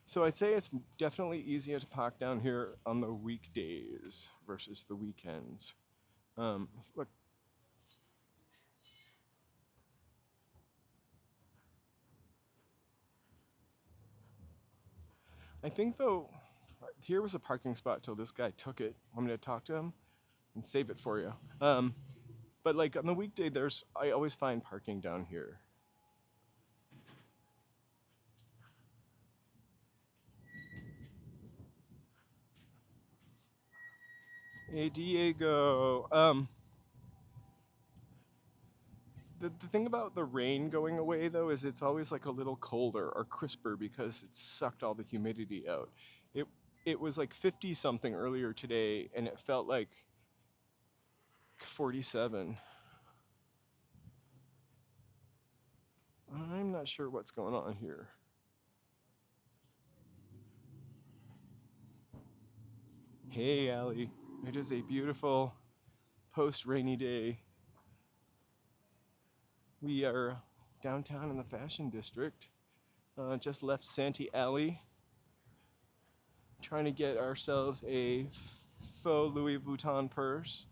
So I'd say it's definitely easier to park down here on the weekdays versus the weekends. Look. I think though, here was a parking spot till this guy took it. Want me to talk to him and save it for you? But like on the weekday, I always find parking down here. Hey Diego. The thing about the rain going away though is it's always like a little colder or crisper because it sucked all the humidity out. It was like 50 something earlier today and it felt like 47. I'm not sure what's going on here. Hey Allie, it is a beautiful post-rainy day. We are downtown in the Fashion District. Just left Santee Alley. Trying to get ourselves a faux Louis Vuitton purse.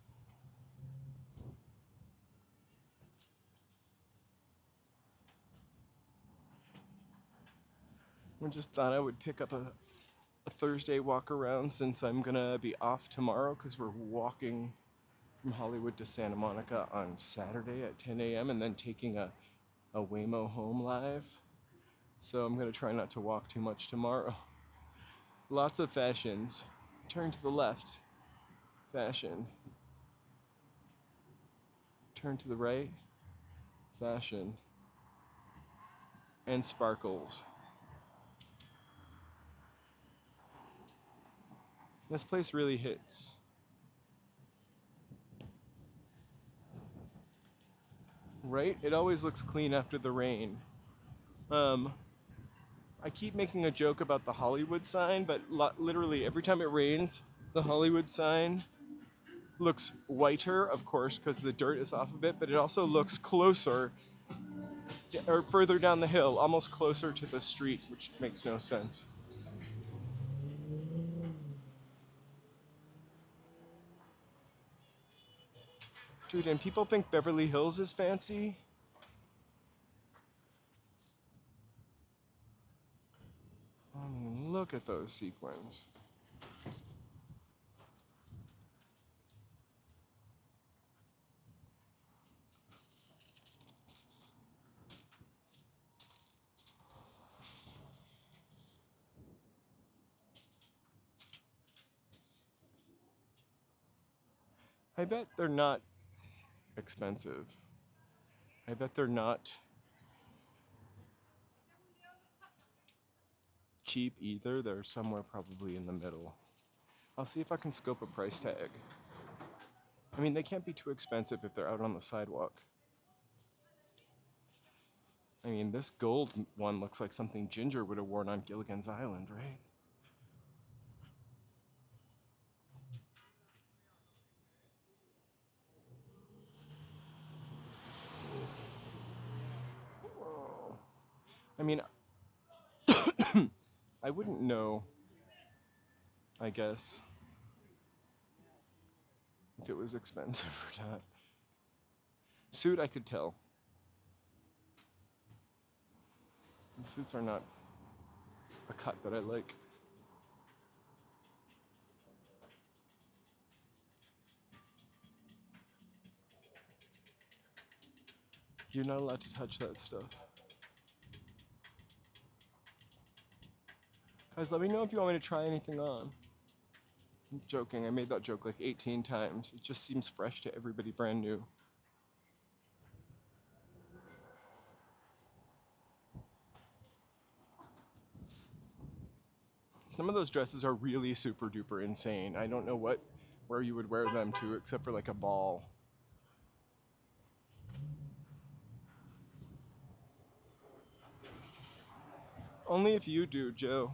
I just thought I would pick up a Thursday walk around since I'm gonna be off tomorrow because we're walking from Hollywood to Santa Monica on Saturday at 10 a.m. and then taking a Waymo home live. So I'm gonna try not to walk too much tomorrow. Lots of fashions. Turn to the left. Fashion. Turn to the right. Fashion. And sparkles. This place really hits. Right? It always looks clean after the rain. I keep making a joke about the Hollywood sign, but literally every time it rains, the Hollywood sign looks whiter, of course, because the dirt is off of it, but it also looks closer or further down the hill, almost closer to the street, which makes no sense. Dude, and people think Beverly Hills is fancy. I mean, look at those sequins. I bet they're not expensive. I bet they're not cheap either. They're somewhere probably in the middle. I'll see if I can scope a price tag. I mean, they can't be too expensive if they're out on the sidewalk. I mean, this gold one looks like something Ginger would have worn on Gilligan's Island, right? Whoa. I mean, I wouldn't know, I guess, if it was expensive or not. Suit, I could tell. The suits are not a cut that I like. You're not allowed to touch that stuff. Guys, let me know if you want me to try anything on. I'm joking, I made that joke like 18 times. It just seems fresh to everybody brand new. Some of those dresses are really super duper insane. I don't know where you would wear them to except for like a ball. Only if you do, Joe.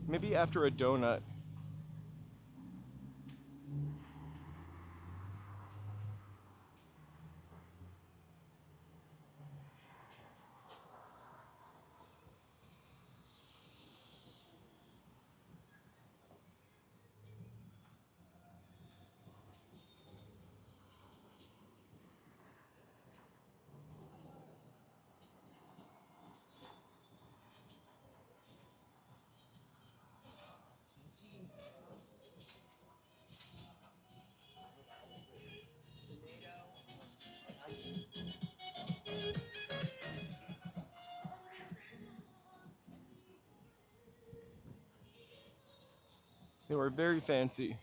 Maybe after a donut. They were very fancy.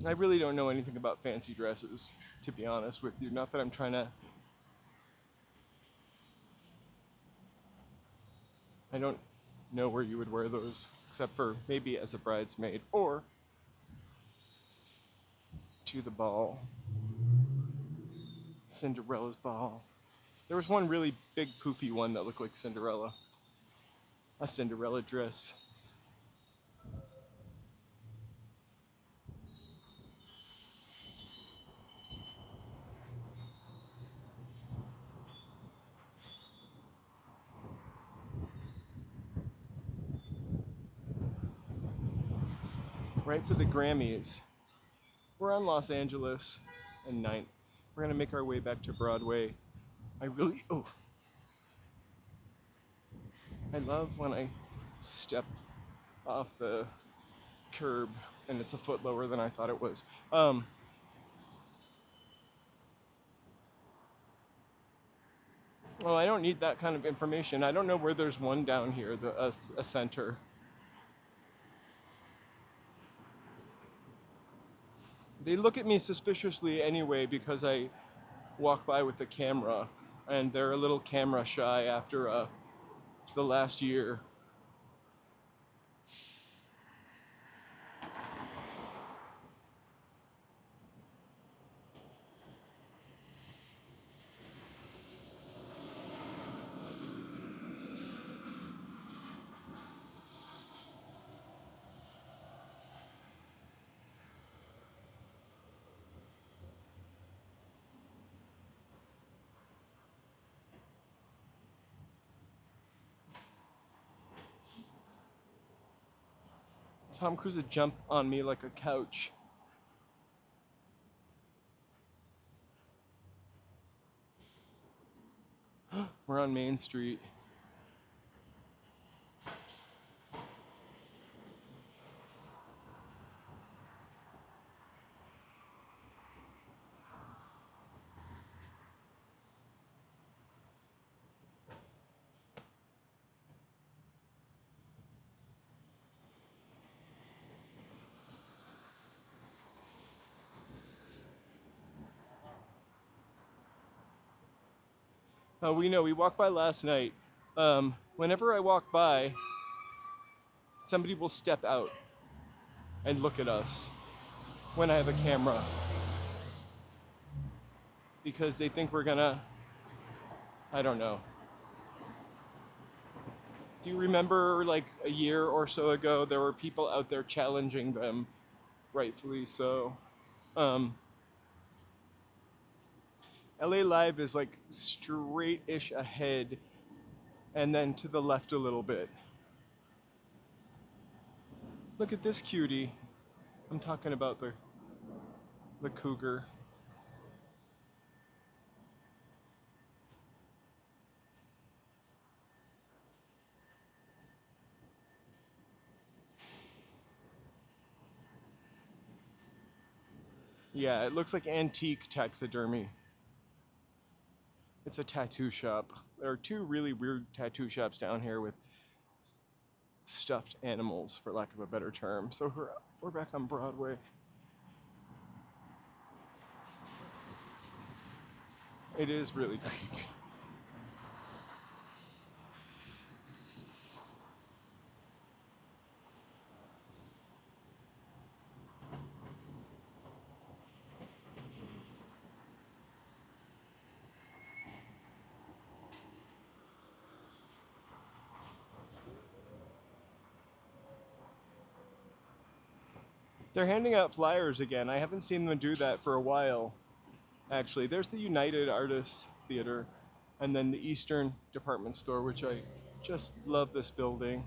I really don't know anything about fancy dresses, to be honest with you. Not that I'm trying to... I don't know where you would wear those, except for maybe as a bridesmaid or to the ball. Cinderella's ball. There was one really big poofy one that looked like Cinderella. A Cinderella dress. right for the Grammys. We're on Los Angeles and 9th. We're gonna make our way back to Broadway. I love when I step off the curb and it's a foot lower than I thought it was. Well, I don't need that kind of information. I don't know where there's one down here, a center. They look at me suspiciously anyway because I walk by with the camera, and they're a little camera shy after the last year. Tom Cruise would jump on me like a couch. We're on Main Street. We know, we walked by last night. Whenever I walk by, somebody will step out and look at us when I have a camera because they think we're gonna, I don't know. Do you remember like a year or so ago, there were people out there challenging them, rightfully so. LA Live is like straight-ish ahead and then to the left a little bit. Look at this cutie. I'm talking about the cougar. Yeah, it looks like antique taxidermy. It's a tattoo shop. There are two really weird tattoo shops down here with stuffed animals, for lack of a better term. So we're back on Broadway. It is really creepy. They're handing out flyers again. I haven't seen them do that for a while, actually. There's the United Artists Theater and then the Eastern Department Store, which I just love this building.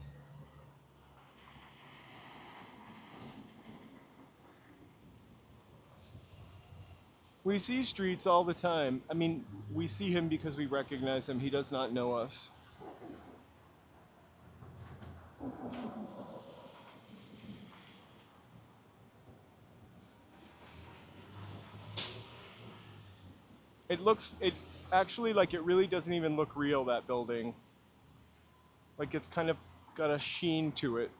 We see Streets all the time. I mean, we see him because we recognize him. He does not know us. It actually, like, it really doesn't even look real, that building. Like, it's kind of got a sheen to it.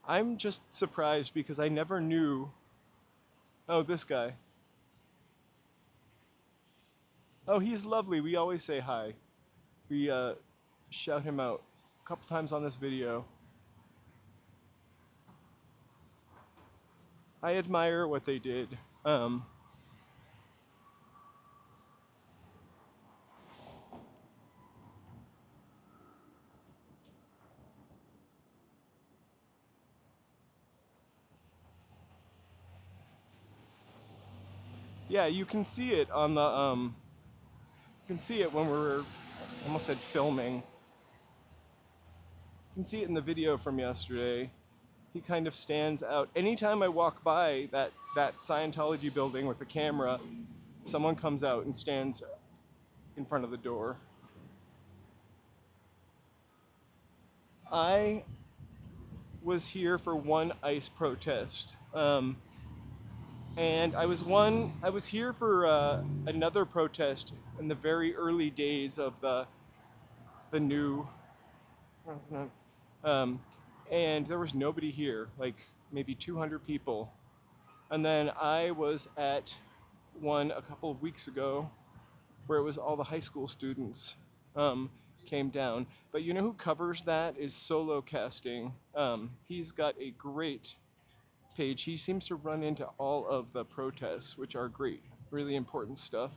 I'm just surprised because I never knew. Oh, this guy. Oh, he's lovely. We always say hi. We shout him out a couple times on this video. I admire what they did. Yeah, you can see it on the you can see it when we're almost said filming. can see it in the video from yesterday. He kind of stands out. Anytime I walk by that Scientology building with the camera, someone comes out and stands in front of the door. I was here for one ICE protest. And I was here for another protest in the very early days of the new, and there was nobody here, like maybe 200 people. And then I was at one a couple of weeks ago where it was all the high school students came down. But you know who covers that is Solo Casting. He's got a great page. He seems to run into all of the protests, which are great, really important stuff.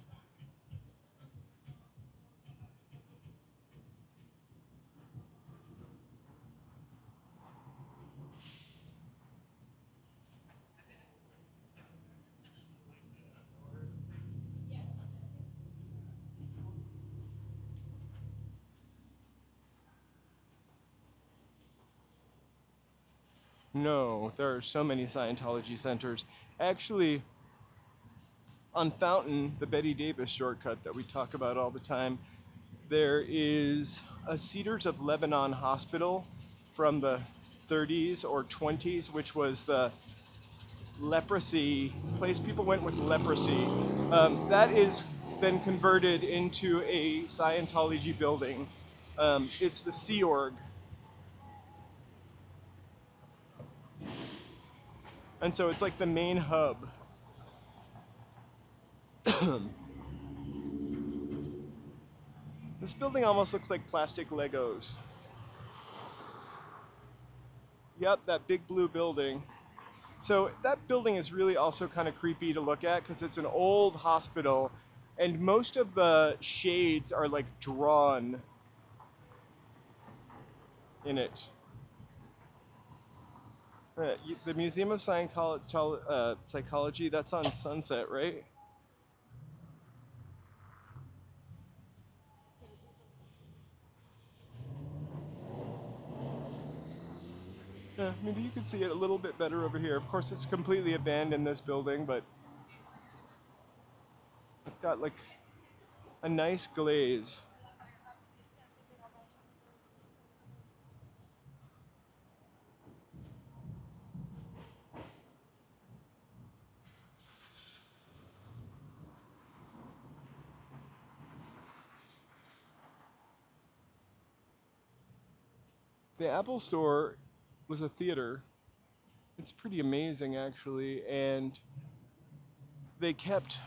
No, there are so many Scientology centers. Actually, on Fountain, the Betty Davis shortcut that we talk about all the time, there is a Cedars of Lebanon hospital from the 30s or 20s, which was the leprosy place people went with leprosy. That is been converted into a Scientology building. It's the Sea Org. And so it's like the main hub. This building almost looks like plastic Legos. Yep, that big blue building. So that building is really also kind of creepy to look at because it's an old hospital and most of the shades are like drawn in it. The Museum of Psychology, that's on Sunset, right? Yeah, maybe you can see it a little bit better over here. Of course, it's completely abandoned, this building, but it's got like a nice glaze. The Apple Store was a theater. It's pretty amazing, actually, and they kept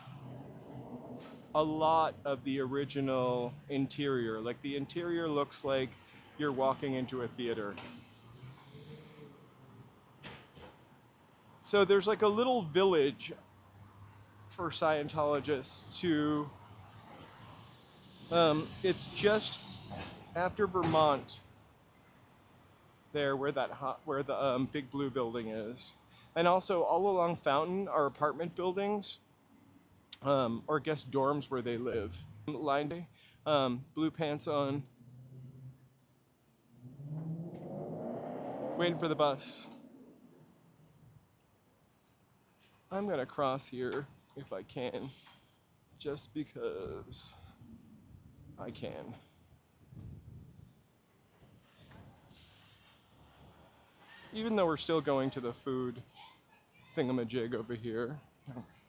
a lot of the original interior. Like, the interior looks like you're walking into a theater. So there's like a little village for Scientologists to, it's just after Vermont, there where the big blue building is. And also all along Fountain are apartment buildings, or I guess dorms where they live. Line day, blue pants on, waiting for the bus. I'm gonna cross here if I can, just because I can. Even though we're still going to the food thingamajig over here. Thanks.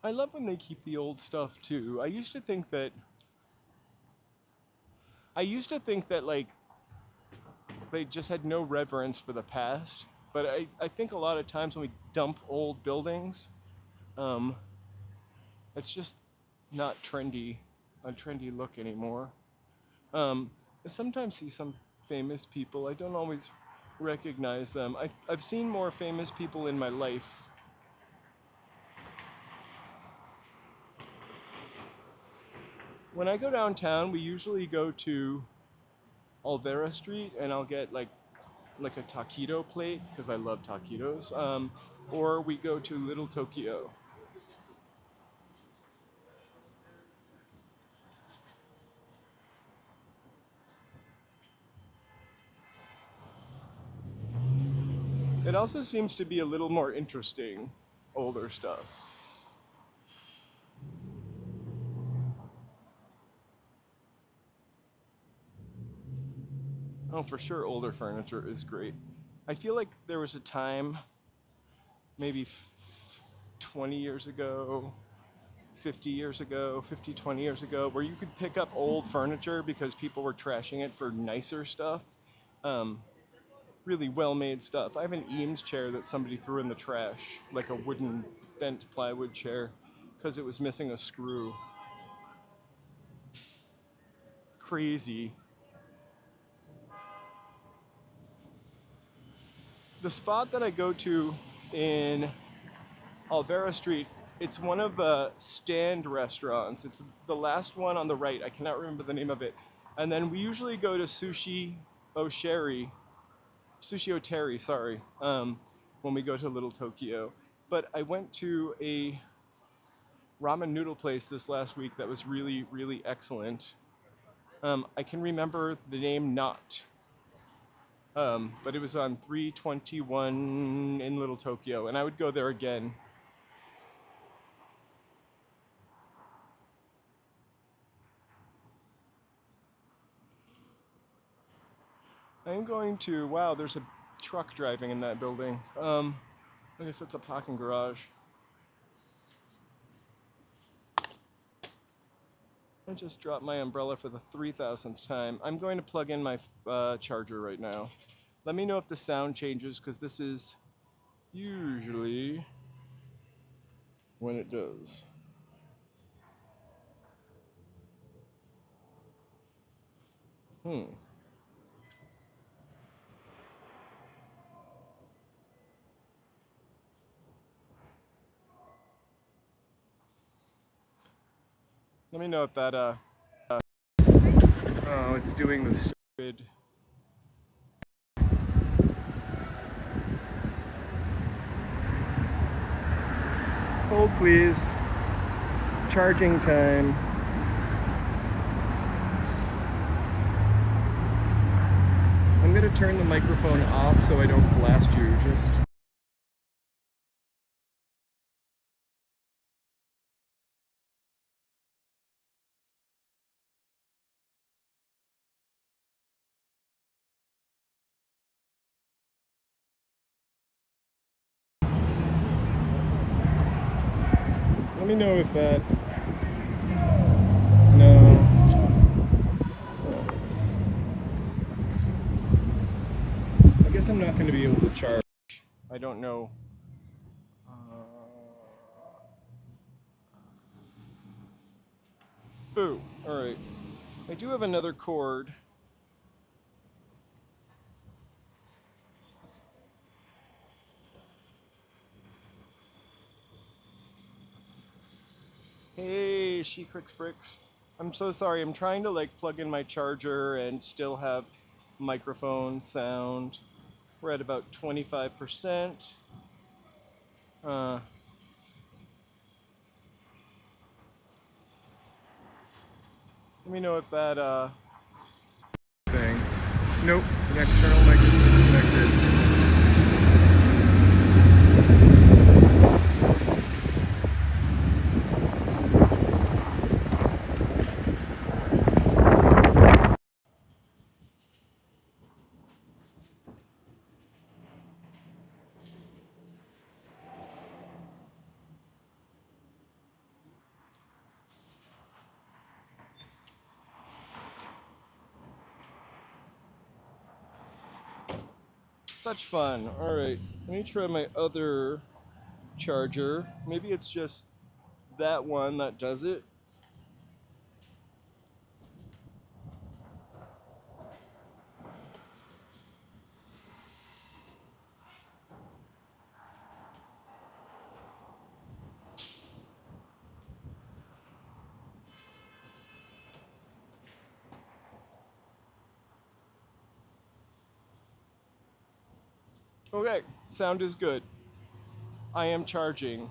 I love when they keep the old stuff too. I used to think that like they just had no reverence for the past. But I think a lot of times when we dump old buildings, it's just not a trendy look anymore. I sometimes see some famous people. I don't always recognize them. I've seen more famous people in my life. When I go downtown, we usually go to Olvera Street and I'll get like a taquito plate because I love taquitos. Or we go to Little Tokyo. It also seems to be a little more interesting, older stuff. Oh, for sure, older furniture is great. I feel like there was a time, maybe 20 years ago, 50 years ago, 50, 20 years ago, where you could pick up old furniture because people were trashing it for nicer stuff. Really well-made stuff. I have an Eames chair that somebody threw in the trash, like a wooden bent plywood chair, because it was missing a screw. It's crazy. The spot that I go to in Alvera Street, it's one of the stand restaurants. It's the last one on the right. I cannot remember the name of it. And then we usually go to Sushi Oteri, sorry, when we go to Little Tokyo. But I went to a ramen noodle place this last week that was really, really excellent. I can remember the name not, but it was on 321 in Little Tokyo, and I would go there again. I'm going to, wow, there's a truck driving in that building. I guess that's a parking garage. I just dropped my umbrella for the 3,000th time. I'm going to plug in my charger right now. Let me know if the sound changes, because this is usually when it does. Let me know if that, oh, it's doing the stupid. Hold please. Charging time. I'm gonna turn the microphone off so I don't blast you, just. Let me know if that. No. I guess I'm not going to be able to charge. I don't know. Boo. Alright. I do have another cord. Hey, She-Cricks Bricks. I'm so sorry. I'm trying to like plug in my charger and still have microphone sound. We're at about 25%. Let me know if that thing. Nope, the external microphone is connected. Such fun. Alright, let me try my other charger. Maybe it's just that one that does it. Okay, sound is good. I am charging.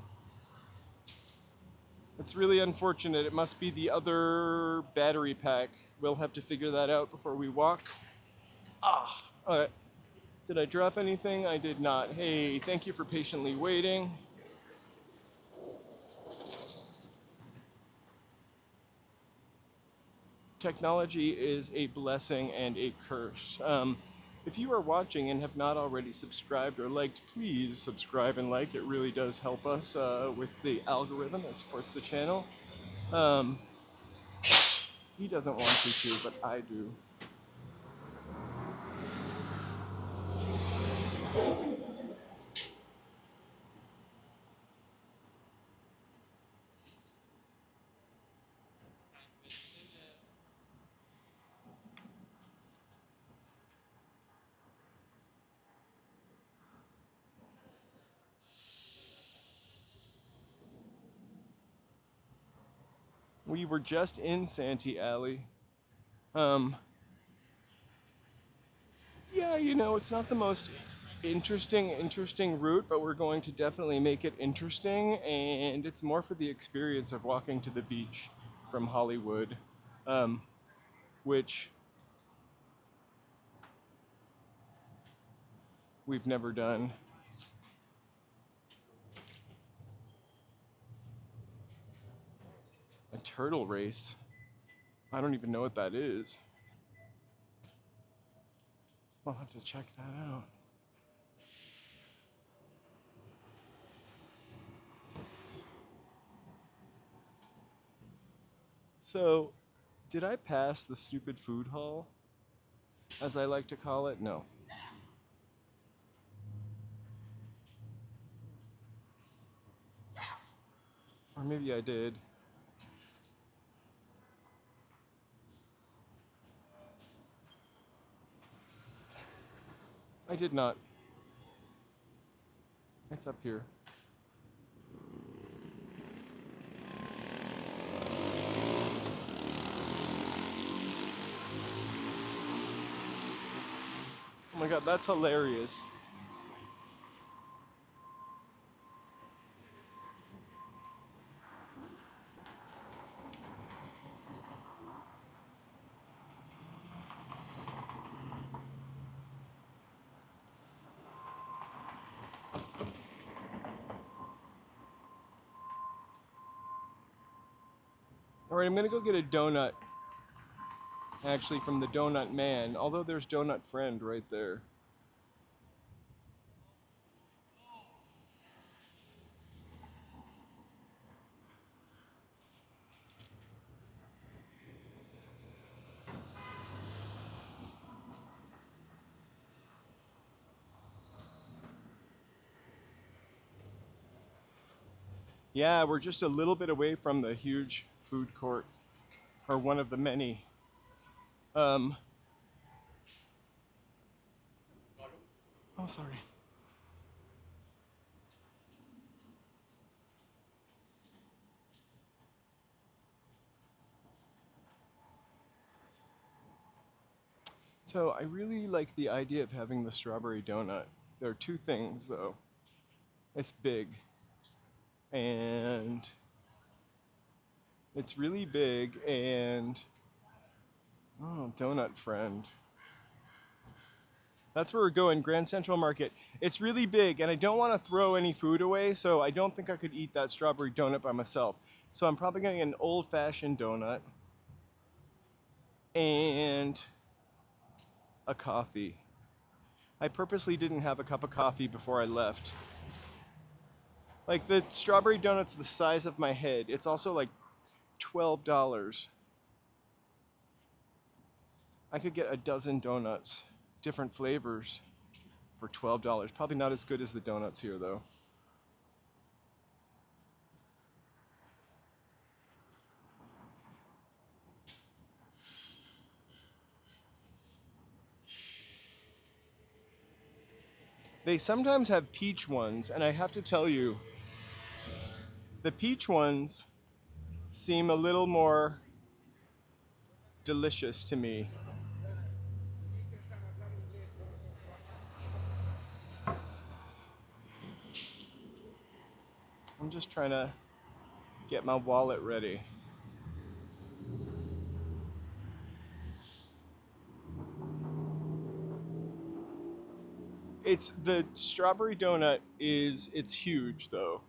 It's really unfortunate. It must be the other battery pack. We'll have to figure that out before we walk. Okay. Did I drop anything? I did not. Hey, thank you for patiently waiting. Technology is a blessing and a curse. If you are watching and have not already subscribed or liked, please subscribe and like. It really does help us with the algorithm that supports the channel. He doesn't want to, but I do. We were just in Santee Alley. Yeah, you know, it's not the most interesting route, but we're going to definitely make it interesting, and it's more for the experience of walking to the beach from Hollywood, which we've never done. A turtle race? I don't even know what that is. I'll have to check that out. So, did I pass the stupid food hall, as I like to call it? No. Or maybe I did. I did not. It's up here. Oh my god, that's hilarious. Alright, I'm gonna go get a donut. Actually, from the Donut Man, although there's Donut Friend right there. Yeah, we're just a little bit away from the huge food court, or one of the many. Oh, sorry. So I really like the idea of having the strawberry donut. There are two things though. It's big, and it's really big, and oh, Donut Friend. That's where we're going, Grand Central Market. It's really big, and I don't want to throw any food away, so I don't think I could eat that strawberry donut by myself. So I'm probably getting an old-fashioned donut and a coffee. I purposely didn't have a cup of coffee before I left. Like, the strawberry donut's the size of my head. It's also like $12. I could get a dozen donuts, different flavors, for $12. Probably not as good as the donuts here, though. They sometimes have peach ones, and I have to tell you, the peach ones seem a little more delicious to me. I'm just trying to get my wallet ready. It's the strawberry donut it's huge though.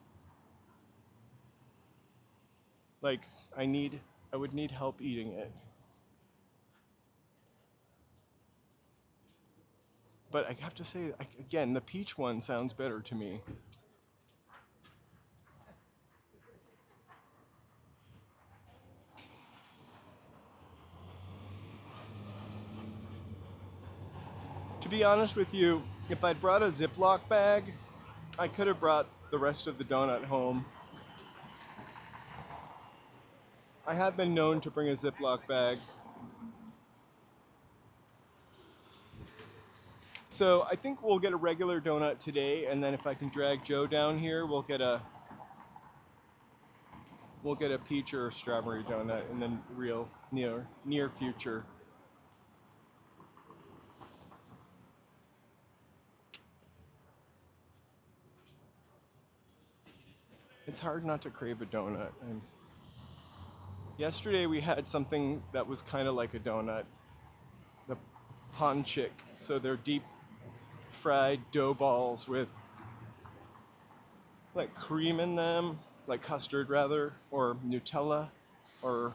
Like I would need help eating it. But I have to say again, the peach one sounds better to me. To be honest with you, if I'd brought a Ziploc bag, I could have brought the rest of the donut home. I have been known to bring a Ziploc bag. So I think we'll get a regular donut today, and then if I can drag Joe down here, we'll get a peach or a strawberry donut in the real near future. It's hard not to crave a donut. And yesterday we had something that was kind of like a donut, the ponchik. So they're deep fried dough balls with like cream in them, like custard rather, or Nutella, or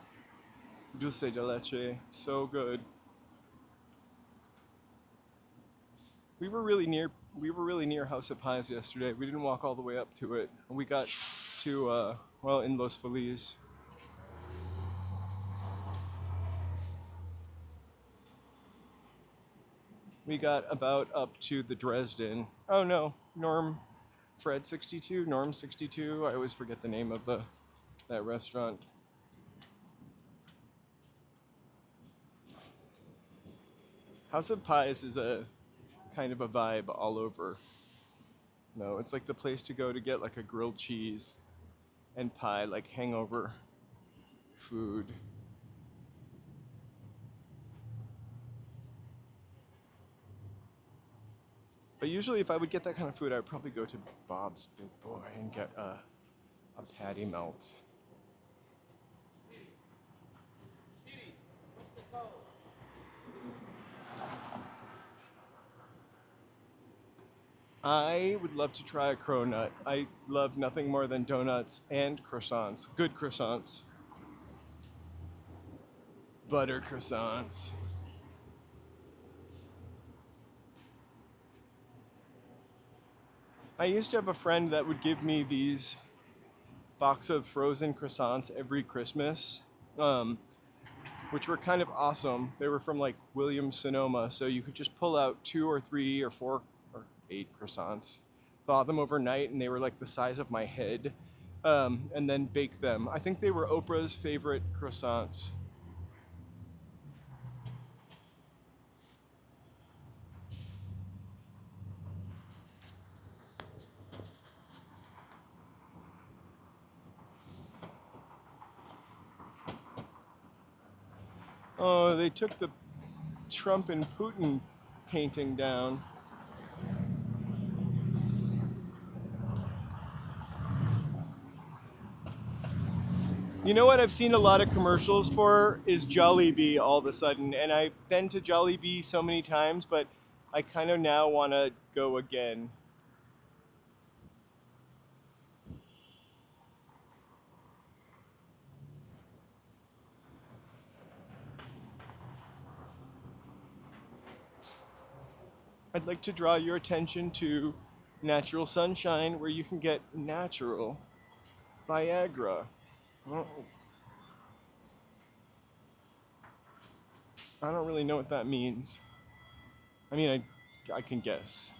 dulce de leche. So good. We were really near House of Pies yesterday. We didn't walk all the way up to it. We got to in Los Feliz. We got about up to the Dresden. Oh no, Norm 62. I always forget the name of that restaurant. House of Pies is a kind of a vibe all over. No, it's like the place to go to get like a grilled cheese and pie, like hangover food. But usually if I would get that kind of food, I would probably go to Bob's Big Boy and get a patty melt. I would love to try a cronut. I love nothing more than donuts and croissants. Good croissants. Butter croissants. I used to have a friend that would give me these box of frozen croissants every Christmas, which were kind of awesome. They were from like Williams Sonoma, so you could just pull out 2 or 3 or 4 or 8 croissants, thaw them overnight, and they were like the size of my head, and then bake them. I think they were Oprah's favorite croissants. Oh, they took the Trump and Putin painting down. You know what I've seen a lot of commercials for is Jollibee all of a sudden, and I've been to Jollibee so many times, but I kind of now want to go again. I'd like to draw your attention to Natural Sunshine, where you can get natural Viagra. Oh, I don't really know what that means. I mean, I can guess.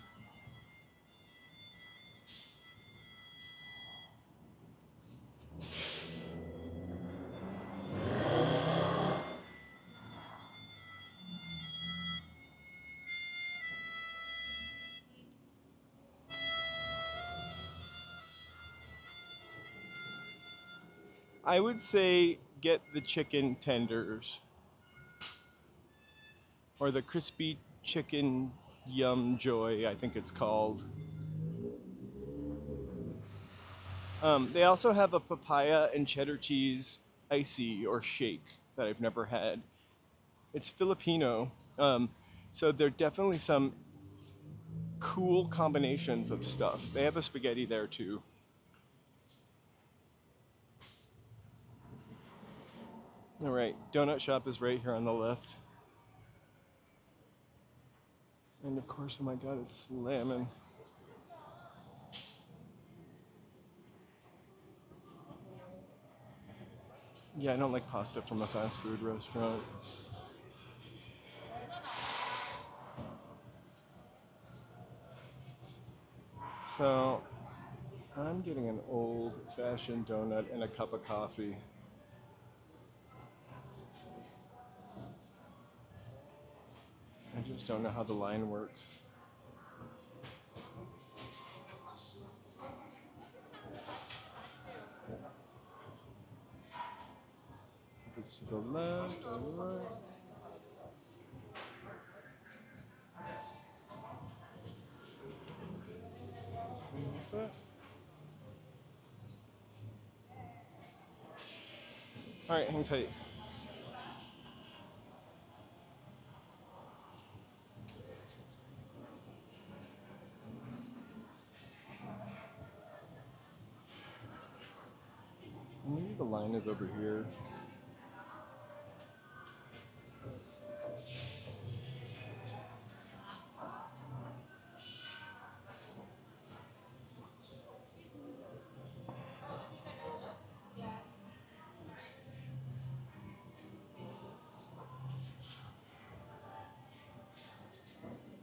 I would say get the chicken tenders or the crispy chicken yum joy, I think it's called. They also have a papaya and cheddar cheese icy or shake that I've never had. It's Filipino, so there are definitely some cool combinations of stuff. They have a spaghetti there too. All right, donut shop is right here on the left. And of course, oh my God, it's slamming. Yeah, I don't like pasta from a fast food restaurant. So, I'm getting an old-fashioned donut and a cup of coffee. I just don't know how the line works. If it's to the left or the right. What's that? All right, hang tight. Maybe the line is over here.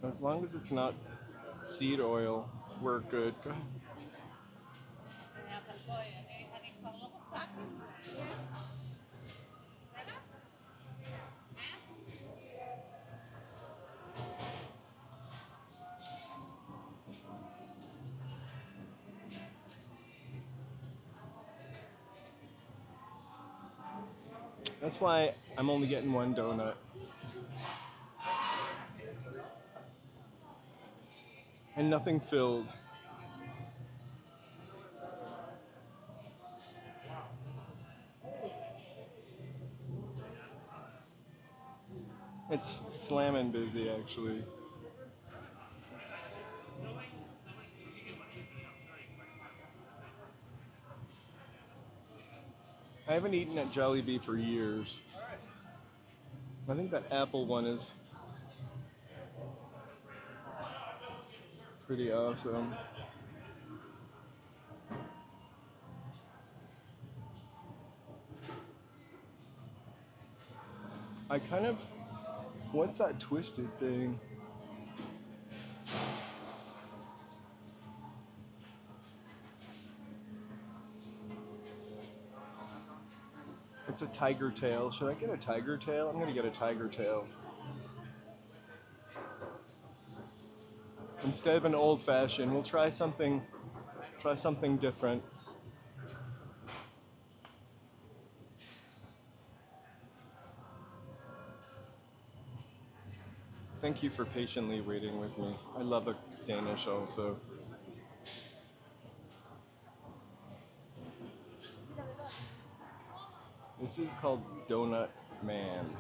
As long as it's not seed oil, we're good. Go ahead. That's why I'm only getting one donut. And nothing filled. It's slamming busy, actually. I haven't eaten at Jollibee for years. I think that apple one is pretty awesome. What's that twisted thing? It's a tiger tail. Should I get a tiger tail? I'm gonna get a tiger tail. Instead of an old fashioned, we'll try something different. Thank you for patiently waiting with me. I love a Danish also. This is called Donut Man.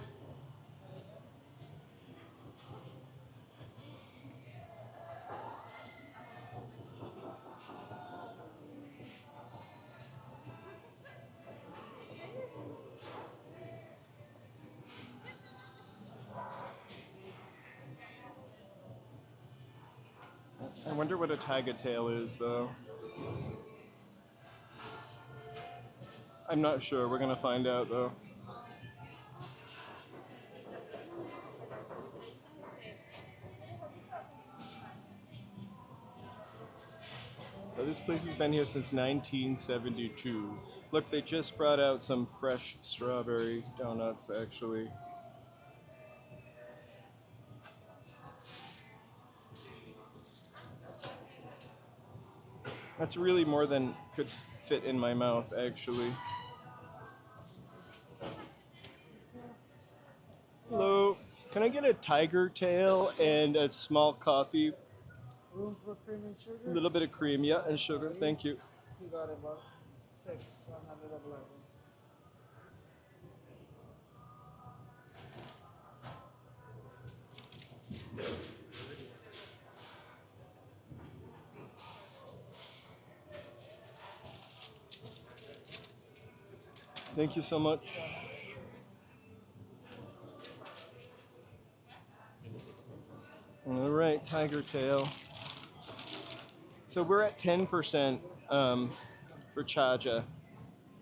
I wonder what a tiger tail is, though. I'm not sure. We're gonna find out, though. This place has been here since 1972. Look, they just brought out some fresh strawberry donuts, actually. That's really more than could fit in my mouth, actually. Hello. Can I get a tiger tail and a small coffee? Room for cream and sugar? A little bit of cream, yeah, and sugar. Thank you. You got it, boss. 6 on a little black one. Thank you so much. All right, tiger tail. So we're at 10% for chaja.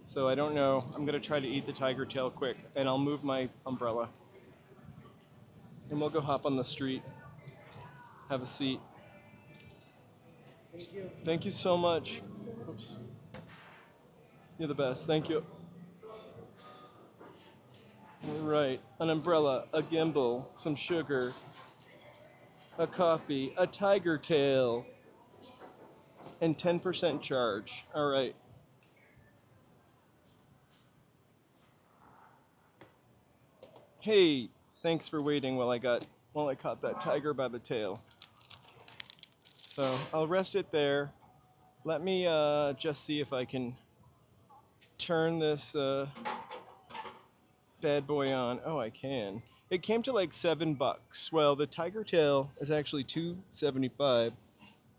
So I don't know. I'm gonna try to eat the tiger tail quick, and I'll move my umbrella. And we'll go hop on the street. Have a seat. Thank you. Thank you so much. Oops. You're the best. Thank you. All right, an umbrella, a gimbal, some sugar, a coffee, a tiger tail, and 10% charge. All right. Hey, thanks for waiting while I caught that tiger by the tail. So I'll rest it there. Let me just see if I can turn this bad boy on. Oh, I can. It came to like $7. Well, the tiger tail is actually $2.75,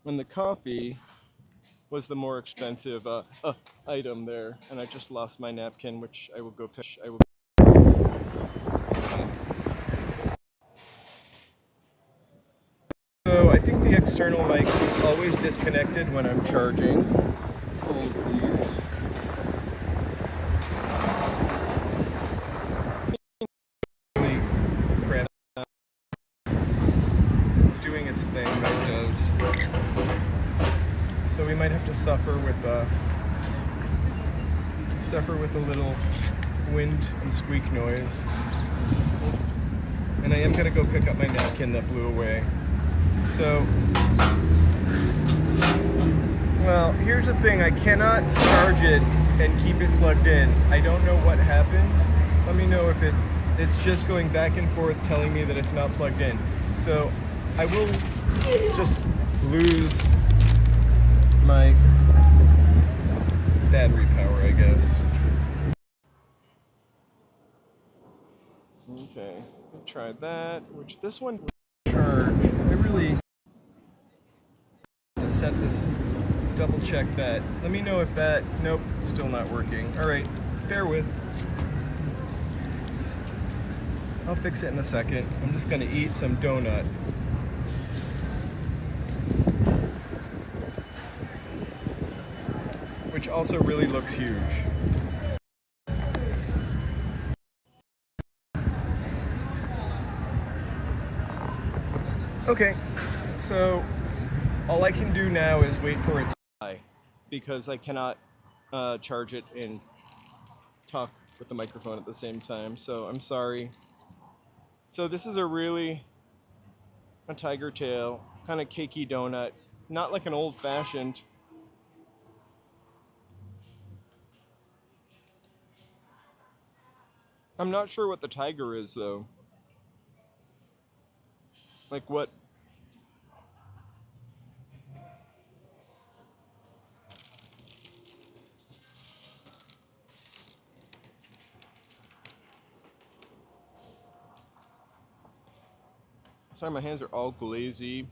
and the coffee was the more expensive item there. And I just lost my napkin, which I will go pitch. So I think the external mic is always disconnected when I'm charging. Hold these. It's doing its thing, it does. So we might have to suffer with a little wind and squeak noise. And I am gonna go pick up my napkin that blew away. So, well, here's the thing, I cannot charge it and keep it plugged in. I don't know what happened. Let me know if it's just going back and forth telling me that it's not plugged in. So I will just lose my battery power, I guess. Okay, try that, which this one charge. I really set this, double check that. Let me know if that, nope, still not working. All right, bear with. I'll fix it in a second. I'm just gonna eat some donut. Which also really looks huge. Okay, so all I can do now is wait for it to die because I cannot charge it and talk with the microphone at the same time, so I'm sorry. So this is a tiger tail, kind of cakey donut, not like an old-fashioned. I'm not sure what the tiger is though. Like what? Sorry, my hands are all glazy,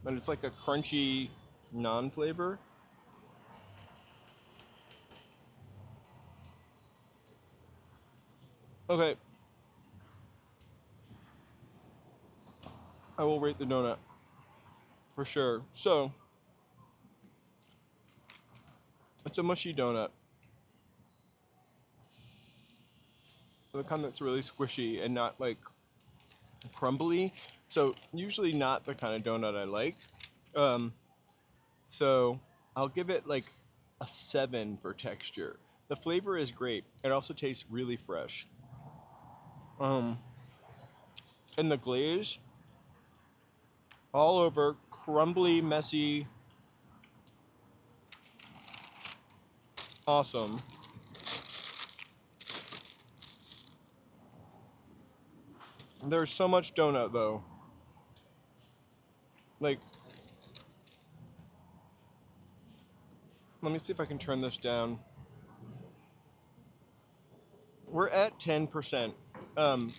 but it's like a crunchy non-flavor. Okay. I will rate the donut for sure. So, it's a mushy donut. The kind that's really squishy and not like crumbly. So, usually not the kind of donut I like. So, I'll give it like a 7 for texture. The flavor is great. It also tastes really fresh. And the glaze, all over, crumbly, messy, awesome. There's so much donut though. Like, let me see if I can turn this down. We're at 10%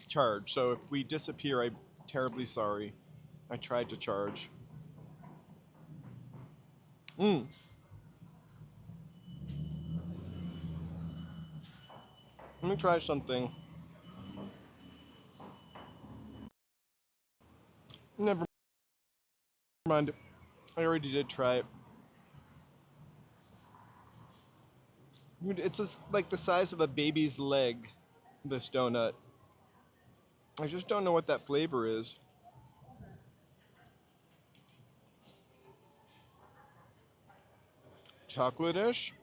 charge, so if we disappear, I'm terribly sorry. I tried to charge. Let me try something. Never mind. I already did try it. It's just like the size of a baby's leg, this donut. I just don't know what that flavor is. Chocolate-ish?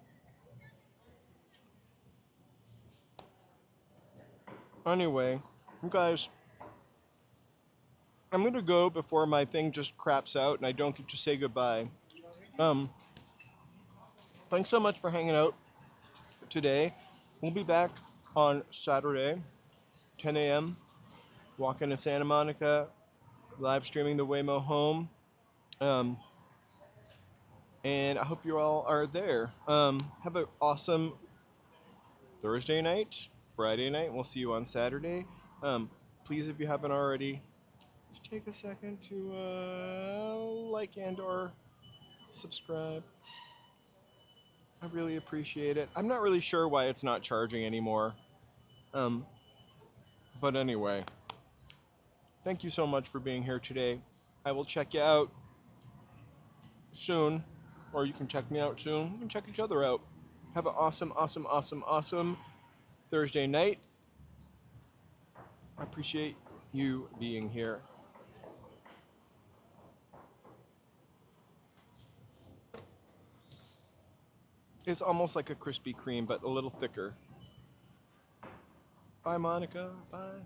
Anyway, you guys, I'm gonna go before my thing just craps out and I don't get to say goodbye. Um, Thanks so much for hanging out today. We'll be back on Saturday, 10 a.m. Walking to Santa Monica, live streaming the Waymo home. And I hope you all are there. Have an awesome Thursday night, Friday night. We'll see you on Saturday. Please, if you haven't already, just take a second to like and or subscribe. I really appreciate it. I'm not really sure why it's not charging anymore. But anyway, thank you so much for being here today. I will check you out soon, or you can check me out soon. We can check each other out. Have an awesome, awesome, awesome, awesome Thursday night. I appreciate you being here. It's almost like a Krispy Kreme, but a little thicker. Bye, Monica. Bye.